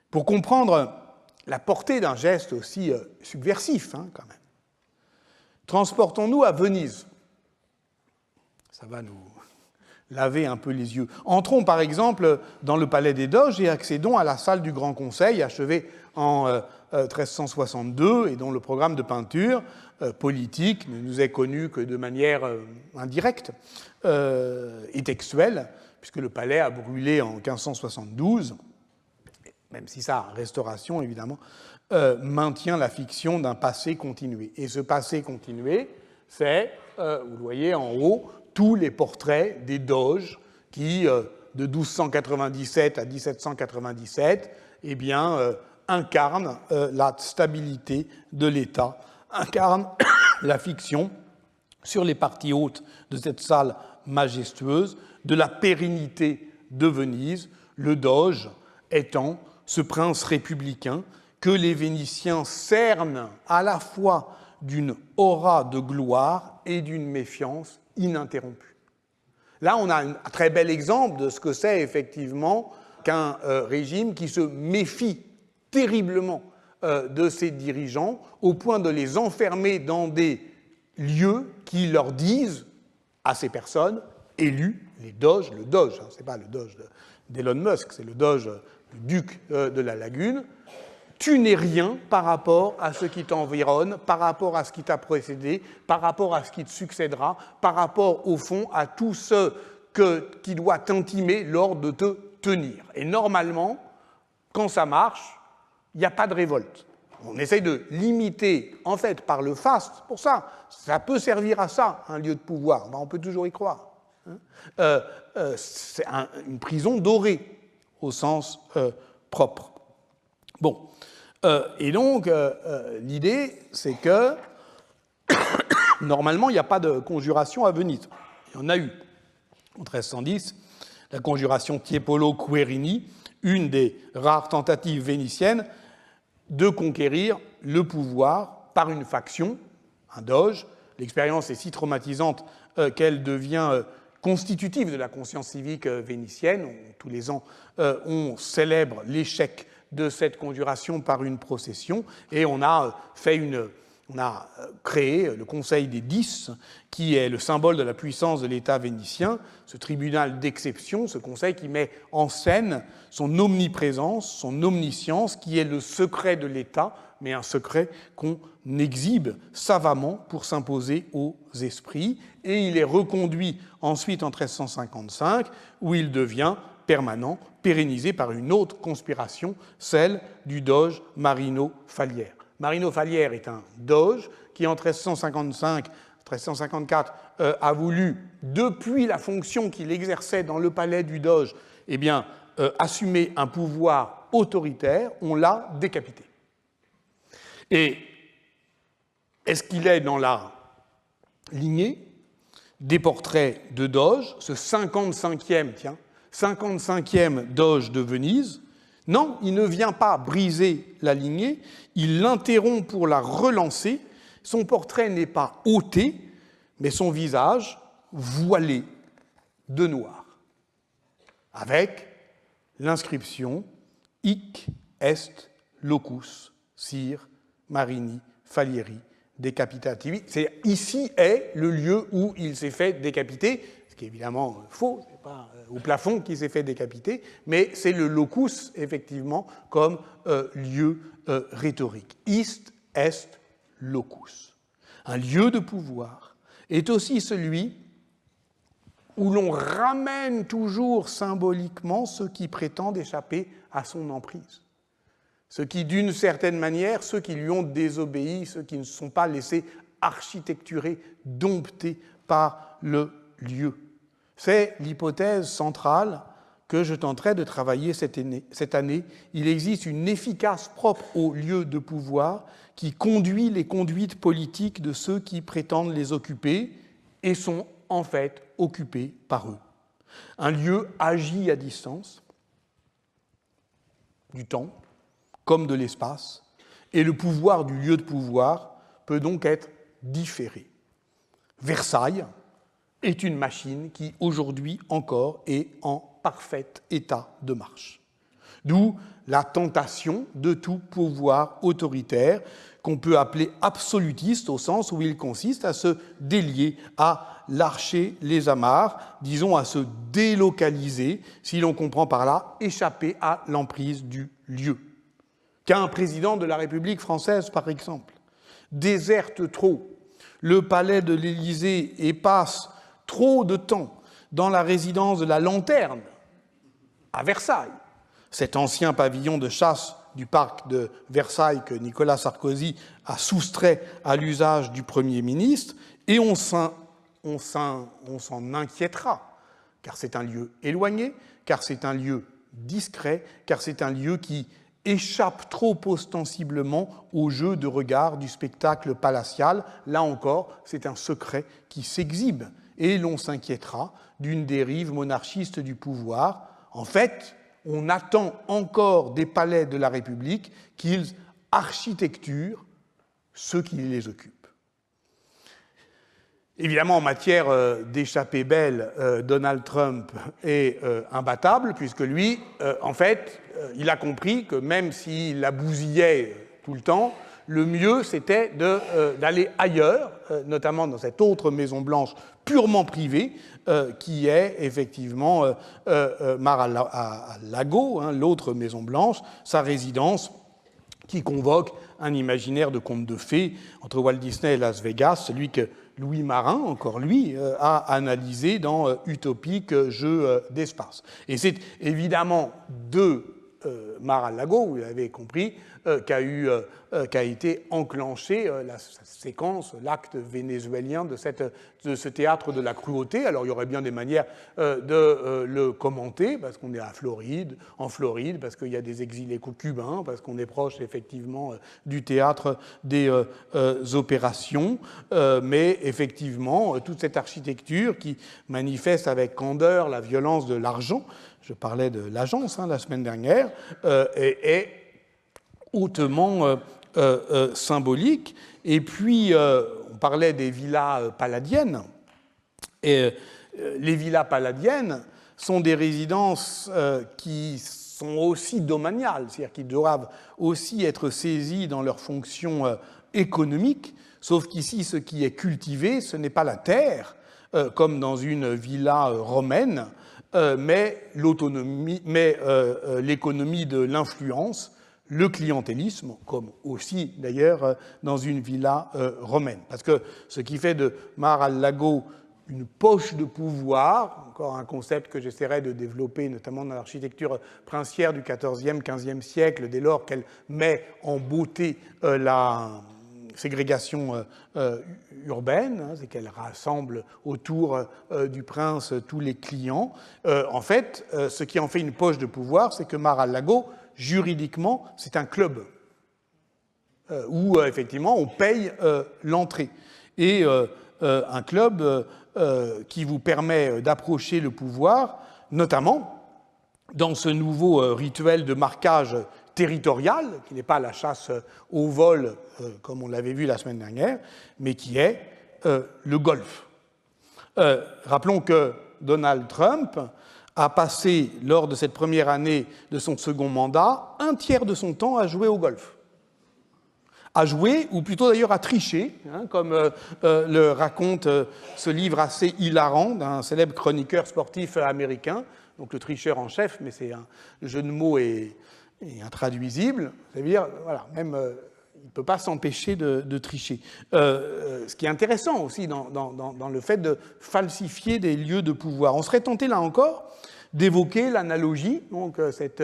Pour comprendre la portée d'un geste aussi subversif, quand même, transportons-nous à Venise. Ça va nous laver un peu les yeux. Entrons par exemple dans le palais des Doges et accédons à la salle du Grand Conseil, achevée en 1362 et dont le programme de peinture politique ne nous est connu que de manière indirecte et textuelle, puisque le palais a brûlé en 1572, même si sa restauration, évidemment, maintient la fiction d'un passé continué. Et ce passé continué, c'est, vous le voyez en haut, tous les portraits des doges qui, de 1297 à 1797, eh bien, incarnent la stabilité de l'État, incarnent la fiction sur les parties hautes de cette salle majestueuse de la pérennité de Venise, le doge étant ce prince républicain que les Vénitiens cernent à la fois d'une aura de gloire et d'une méfiance ininterrompue. Là, on a un très bel exemple de ce que c'est effectivement qu'un régime qui se méfie terriblement de ses dirigeants au point de les enfermer dans des lieux qui leur disent à ces personnes élues, les doges, le doge, c'est pas le doge d'Elon Musk, c'est le doge du duc de la Lagune, tu n'es rien par rapport à ce qui t'environne, par rapport à ce qui t'a précédé, par rapport à ce qui te succédera, par rapport, au fond, à tout ce qui doit t'intimer lors de te tenir. Et normalement, quand ça marche, il n'y a pas de révolte. On essaye de limiter, en fait, par le faste. Pour ça, ça peut servir à ça, un lieu de pouvoir. Ben, on peut toujours y croire. C'est une prison dorée, au sens propre. Bon. Et donc, l'idée, c'est que normalement, il n'y a pas de conjuration à Venise. Il y en a eu. En 1310, la conjuration Tiepolo-Querini, une des rares tentatives vénitiennes de conquérir le pouvoir par une faction, un doge. L'expérience est si traumatisante qu'elle devient constitutive de la conscience civique vénitienne. Tous les ans, on célèbre l'échec de cette conjuration par une procession, et on a créé le Conseil des 10, qui est le symbole de la puissance de l'État vénitien, ce tribunal d'exception, ce conseil qui met en scène son omniprésence, son omniscience, qui est le secret de l'État, mais un secret qu'on exhibe savamment pour s'imposer aux esprits. Et il est reconduit ensuite en 1355, où il devient permanent, pérennisé par une autre conspiration, celle du doge Marino Falière. Marino Falière est un doge qui, en 1354, a voulu, depuis la fonction qu'il exerçait dans le palais du doge, assumer un pouvoir autoritaire. On l'a décapité. Et est-ce qu'il est dans la lignée des portraits de doge, ce 55e doge de Venise? Non, il ne vient pas briser la lignée, il l'interrompt pour la relancer. Son portrait n'est pas ôté, mais son visage voilé de noir, avec l'inscription « Hic est locus sir Marini Falieri decapitativi ». C'est ici est le lieu où il s'est fait décapiter, ce qui est évidemment faux, ce n'est pas au plafond qu'il s'est fait décapiter, mais c'est le locus, effectivement, comme lieu rhétorique. Ist est locus. Un lieu de pouvoir est aussi celui où l'on ramène toujours symboliquement ceux qui prétendent échapper à son emprise. Ceux qui, d'une certaine manière, ceux qui lui ont désobéi, ceux qui ne se sont pas laissés architecturer, dompter par le lieu. C'est l'hypothèse centrale que je tenterai de travailler cette année. Il existe une efficace propre aux lieux de pouvoir qui conduit les conduites politiques de ceux qui prétendent les occuper et sont en fait occupés par eux. Un lieu agit à distance du temps comme de l'espace, et le pouvoir du lieu de pouvoir peut donc être différé. Versailles est une machine qui, aujourd'hui encore, est en parfait état de marche. D'où la tentation de tout pouvoir autoritaire qu'on peut appeler absolutiste au sens où il consiste à se délier, à lâcher les amarres, disons à se délocaliser, si l'on comprend par là échapper à l'emprise du lieu. Qu'un président de la République française, par exemple, déserte trop le palais de l'Élysée et passe trop de temps dans la résidence de la Lanterne, à Versailles, cet ancien pavillon de chasse du parc de Versailles que Nicolas Sarkozy a soustrait à l'usage du Premier ministre, et on s'en inquiétera, car c'est un lieu éloigné, car c'est un lieu discret, car c'est un lieu qui échappe trop ostensiblement au jeu de regard du spectacle palatial. Là encore, c'est un secret qui s'exhibe, et l'on s'inquiétera d'une dérive monarchiste du pouvoir. En fait, on attend encore des palais de la République qu'ils architecturent ceux qui les occupent. Évidemment, en matière d'échappée belle, Donald Trump est imbattable, puisque lui, en fait, il a compris que même s'il la bousillait tout le temps, le mieux, c'était d'aller ailleurs, notamment dans cette autre Maison-Blanche purement privée, qui est effectivement Mar-a-Lago, l'autre Maison-Blanche, sa résidence, qui convoque un imaginaire de conte de fées entre Walt Disney et Las Vegas, celui que Louis Marin, encore lui, a analysé dans Utopique jeu d'espace. Et c'est évidemment de Mar-a-Lago, vous l'avez compris, qu'a eu qu'a été enclenchée la séquence, l'acte vénézuélien de ce théâtre de la cruauté. Alors il y aurait bien des manières de le commenter, parce qu'on est en Floride, parce qu'il y a des exilés cubains, parce qu'on est proche effectivement du théâtre des opérations, mais effectivement toute cette architecture qui manifeste avec candeur la violence de l'argent, je parlais de l'agence la semaine dernière, est hautement symbolique. Et puis, on parlait des villas palladiennes. Et les villas palladiennes sont des résidences qui sont aussi domaniales, c'est-à-dire qui doivent aussi être saisies dans leur fonction économique, sauf qu'ici, ce qui est cultivé, ce n'est pas la terre, comme dans une villa romaine, mais l'économie de l'influence, le clientélisme, comme aussi d'ailleurs dans une villa romaine. Parce que ce qui fait de Mar-a-Lago une poche de pouvoir, encore un concept que j'essaierai de développer notamment dans l'architecture princière du XIVe, XVe siècle, dès lors qu'elle met en beauté la ségrégation urbaine, c'est qu'elle rassemble autour du prince tous les clients. En fait, ce qui en fait une poche de pouvoir, c'est que Mar-a-Lago, juridiquement, c'est un club où, effectivement, on paye l'entrée. Et un club qui vous permet d'approcher le pouvoir, notamment dans ce nouveau rituel de marquage territorial, qui n'est pas la chasse au vol, comme on l'avait vu la semaine dernière, mais qui est le golf. Rappelons que Donald Trump a passé, lors de cette première année de son second mandat, un tiers de son temps à jouer au golf. À jouer, ou plutôt d'ailleurs à tricher, comme le raconte ce livre assez hilarant d'un célèbre chroniqueur sportif américain, donc le tricheur en chef, mais c'est le jeu de mots est intraduisible, c'est-à-dire, voilà, même il ne peut pas s'empêcher de tricher. Ce qui est intéressant aussi dans le fait de falsifier des lieux de pouvoir. On serait tenté, là encore, d'évoquer l'analogie, donc cette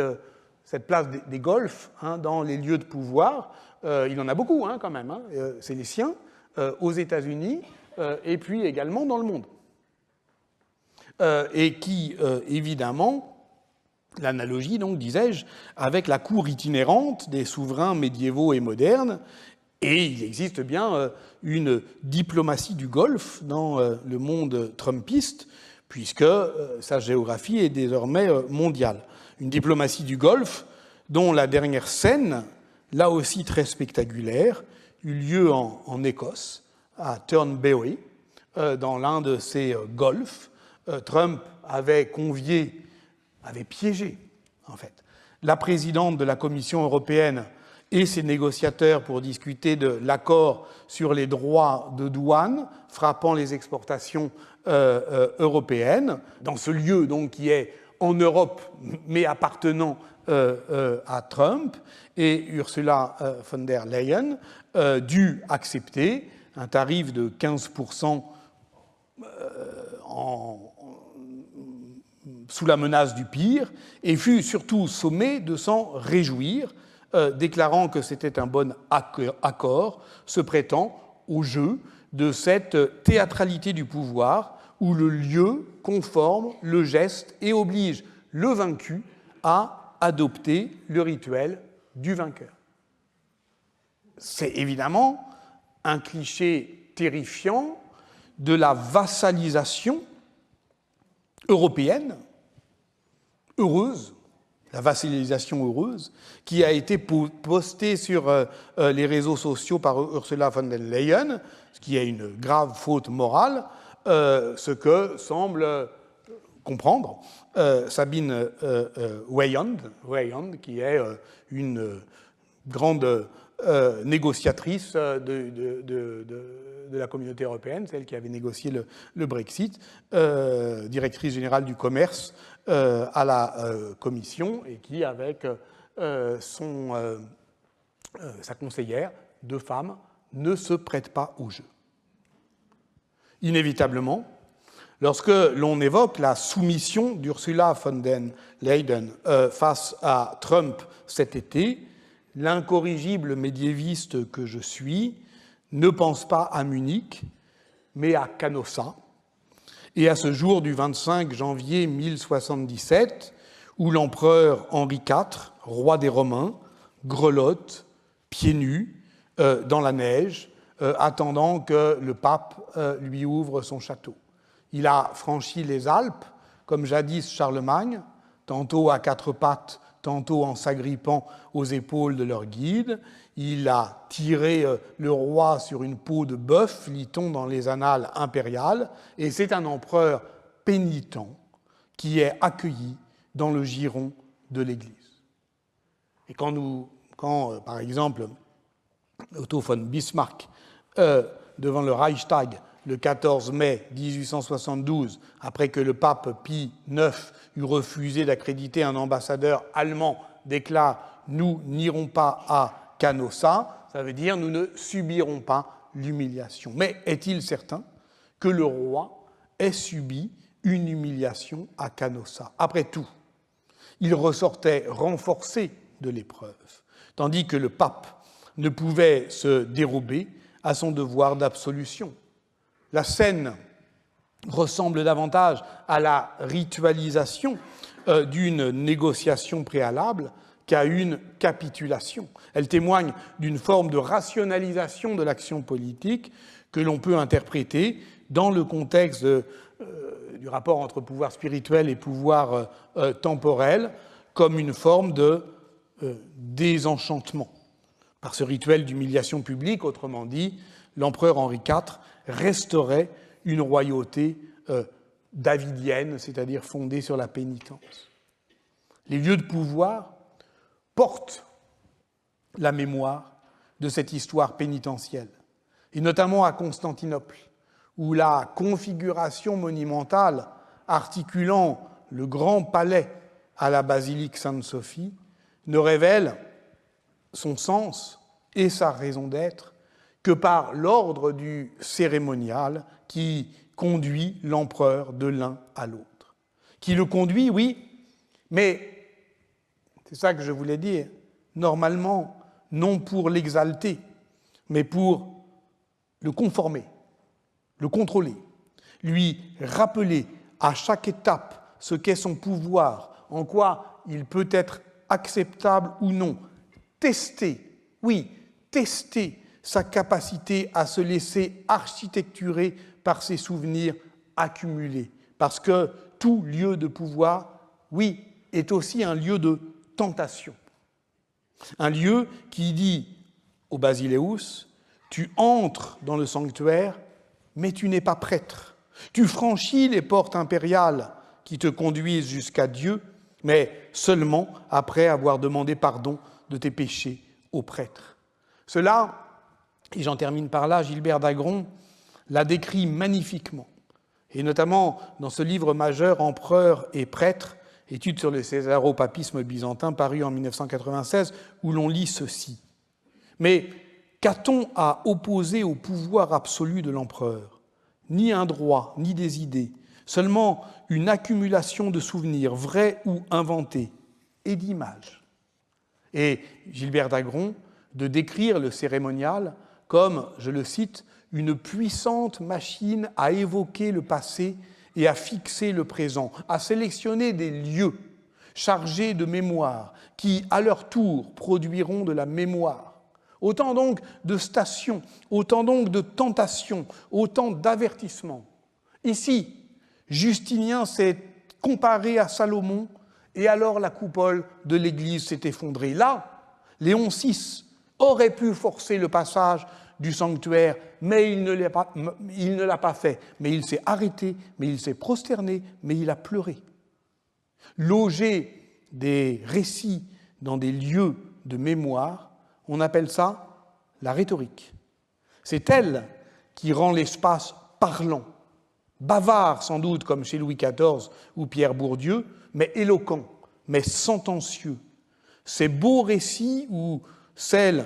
place des golfs dans les lieux de pouvoir. Il en a beaucoup, quand même, c'est les siens, aux États-Unis, et puis également dans le monde. Et qui, évidemment, l'analogie, donc, disais-je, avec la cour itinérante des souverains médiévaux et modernes, et il existe bien une diplomatie du Golfe dans le monde trumpiste, puisque sa géographie est désormais mondiale. Une diplomatie du Golfe dont la dernière scène, là aussi très spectaculaire, eut lieu en Écosse, à Turnberry, dans l'un de ces golfs. Trump avait piégé, en fait, la présidente de la Commission européenne et ses négociateurs pour discuter de l'accord sur les droits de douane frappant les exportations européennes, dans ce lieu donc qui est en Europe, mais appartenant à Trump, et Ursula von der Leyen dut accepter un tarif de 15% sous la menace du pire, et fut surtout sommée de s'en réjouir, déclarant que c'était un bon accord, se prêtant au jeu de cette théâtralité du pouvoir où le lieu conforme le geste et oblige le vaincu à adopter le rituel du vainqueur. C'est évidemment un cliché terrifiant de la vassalisation européenne, heureuse, la vassalisation heureuse, qui a été postée sur les réseaux sociaux par Ursula von der Leyen, ce qui est une grave faute morale, ce que semble comprendre Sabine Weyand, qui est une grande négociatrice de la communauté européenne, celle qui avait négocié le Brexit, directrice générale du commerce à la Commission, et qui, avec sa conseillère, deux femmes, ne se prête pas au jeu. Inévitablement, lorsque l'on évoque la soumission d'Ursula von der Leyen face à Trump cet été, l'incorrigible médiéviste que je suis ne pense pas à Munich, mais à Canossa, et à ce jour du 25 janvier 1077, où l'empereur Henri IV, roi des Romains, grelotte, pieds nus, dans la neige, attendant que le pape lui ouvre son château. Il a franchi les Alpes, comme jadis Charlemagne, tantôt à quatre pattes, tantôt en s'agrippant aux épaules de leur guide. Il a tiré le roi sur une peau de bœuf, lit-on dans les annales impériales, et c'est un empereur pénitent qui est accueilli dans le giron de l'Église. Et quand par exemple, Otto von Bismarck, devant le Reichstag, le 14 mai 1872, après que le pape Pie IX eut refusé d'accréditer un ambassadeur allemand, déclare « Nous n'irons pas à Canossa », ça veut dire « Nous ne subirons pas l'humiliation ». Mais est-il certain que le roi ait subi une humiliation à Canossa? Après tout, il ressortait renforcé de l'épreuve, tandis que le pape ne pouvait se dérober à son devoir d'absolution. La scène ressemble davantage à la ritualisation d'une négociation préalable qu'à une capitulation. Elle témoigne d'une forme de rationalisation de l'action politique que l'on peut interpréter dans le contexte du rapport entre pouvoir spirituel et pouvoir temporel comme une forme de désenchantement. Par ce rituel d'humiliation publique, autrement dit, l'empereur Henri IV restaurait une royauté davidienne, c'est-à-dire fondée sur la pénitence. Les lieux de pouvoir portent la mémoire de cette histoire pénitentielle, et notamment à Constantinople, où la configuration monumentale articulant le grand palais à la basilique Sainte-Sophie ne révèle son sens et sa raison d'être que par l'ordre du cérémonial qui conduit l'empereur de l'un à l'autre. Qui le conduit, oui, mais c'est ça que je voulais dire, normalement, non pour l'exalter, mais pour le conformer, le contrôler, lui rappeler à chaque étape ce qu'est son pouvoir, en quoi il peut être acceptable ou non, tester, oui, tester sa capacité à se laisser architecturer par ses souvenirs accumulés. Parce que tout lieu de pouvoir, oui, est aussi un lieu de tentation. Un lieu qui dit au Basileus, tu entres dans le sanctuaire, mais tu n'es pas prêtre. Tu franchis les portes impériales qui te conduisent jusqu'à Dieu, mais seulement après avoir demandé pardon de tes péchés au prêtre. Cela, et j'en termine par là, Gilbert d'Agron l'a décrit magnifiquement, et notamment dans ce livre majeur « Empereur et prêtre », étude sur le césaropapisme byzantin, paru en 1996, où l'on lit ceci. Mais qu'a-t-on à opposer au pouvoir absolu de l'empereur? Ni un droit, ni des idées, seulement une accumulation de souvenirs, vrais ou inventés, et d'images. Et Gilbert d'Agron de décrire le cérémonial comme, je le cite, une puissante machine à évoquer le passé et à fixer le présent, à sélectionner des lieux chargés de mémoire qui, à leur tour, produiront de la mémoire. Autant donc de stations, autant donc de tentations, autant d'avertissements. Ici, Justinien s'est comparé à Salomon et alors la coupole de l'Église s'est effondrée. Là, Léon VI aurait pu forcer le passage du sanctuaire, mais il ne l'a pas fait. Mais il s'est arrêté, mais il s'est prosterné, mais il a pleuré. Loger des récits dans des lieux de mémoire, on appelle ça la rhétorique. C'est elle qui rend l'espace parlant, bavard sans doute comme chez Louis XIV ou Pierre Bourdieu, mais éloquent, mais sentencieux. Ces beaux récits où ces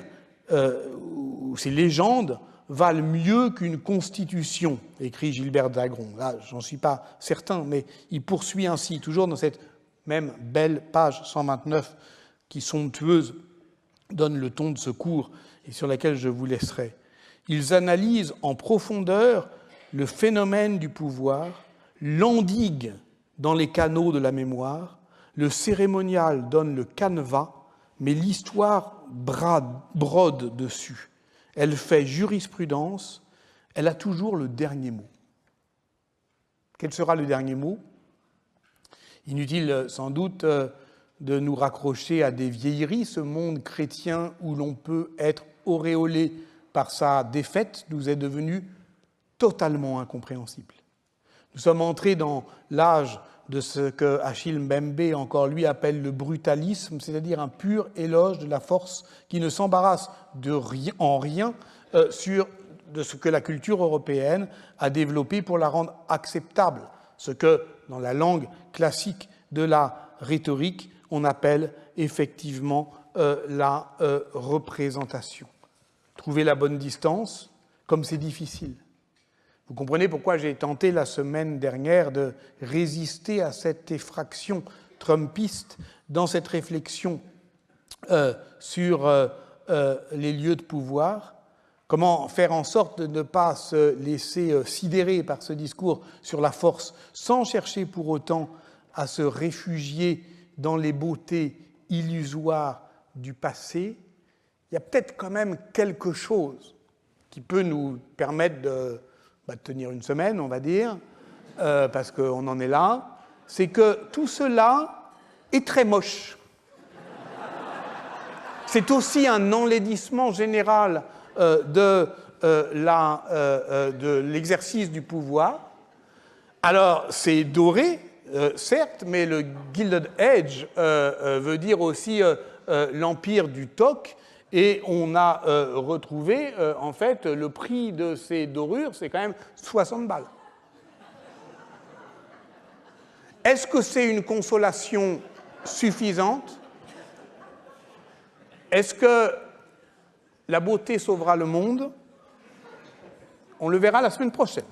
légendes valent mieux qu'une constitution, écrit Gilbert d'Agron. Là, j'en suis pas certain, mais il poursuit ainsi, toujours dans cette même belle page 129 qui somptueuse donne le ton de ce cours et sur laquelle je vous laisserai. Ils analysent en profondeur le phénomène du pouvoir, l'endiguent dans les canaux de la mémoire, le cérémonial donne le canevas, mais l'histoire brode dessus. Elle fait jurisprudence, elle a toujours le dernier mot. Quel sera le dernier mot? Inutile sans doute de nous raccrocher à des vieilleries. Ce monde chrétien où l'on peut être auréolé par sa défaite nous est devenu totalement incompréhensible. Nous sommes entrés dans l'âge de ce que Achille Mbembe, encore lui, appelle le brutalisme, c'est-à-dire un pur éloge de la force qui ne s'embarrasse en rien de ce que la culture européenne a développé pour la rendre acceptable, ce que, dans la langue classique de la rhétorique, on appelle effectivement la représentation. Trouver la bonne distance, comme c'est difficile. Vous comprenez pourquoi j'ai tenté la semaine dernière de résister à cette effraction trumpiste dans cette réflexion sur les lieux de pouvoir. Comment faire en sorte de ne pas se laisser sidérer par ce discours sur la force sans chercher pour autant à se réfugier dans les beautés illusoires du passé. Il y a peut-être quand même quelque chose qui peut nous permettre de tenir une semaine, on va dire, parce qu'on en est là, c'est que tout cela est très moche. C'est aussi un enlaidissement général de l'exercice du pouvoir. Alors, c'est doré, certes, mais le Gilded Age veut dire aussi l'empire du toc, et on a retrouvé, en fait, le prix de ces dorures, c'est quand même 60 balles. Est-ce que c'est une consolation suffisante? Est-ce que la beauté sauvera le monde? On le verra la semaine prochaine.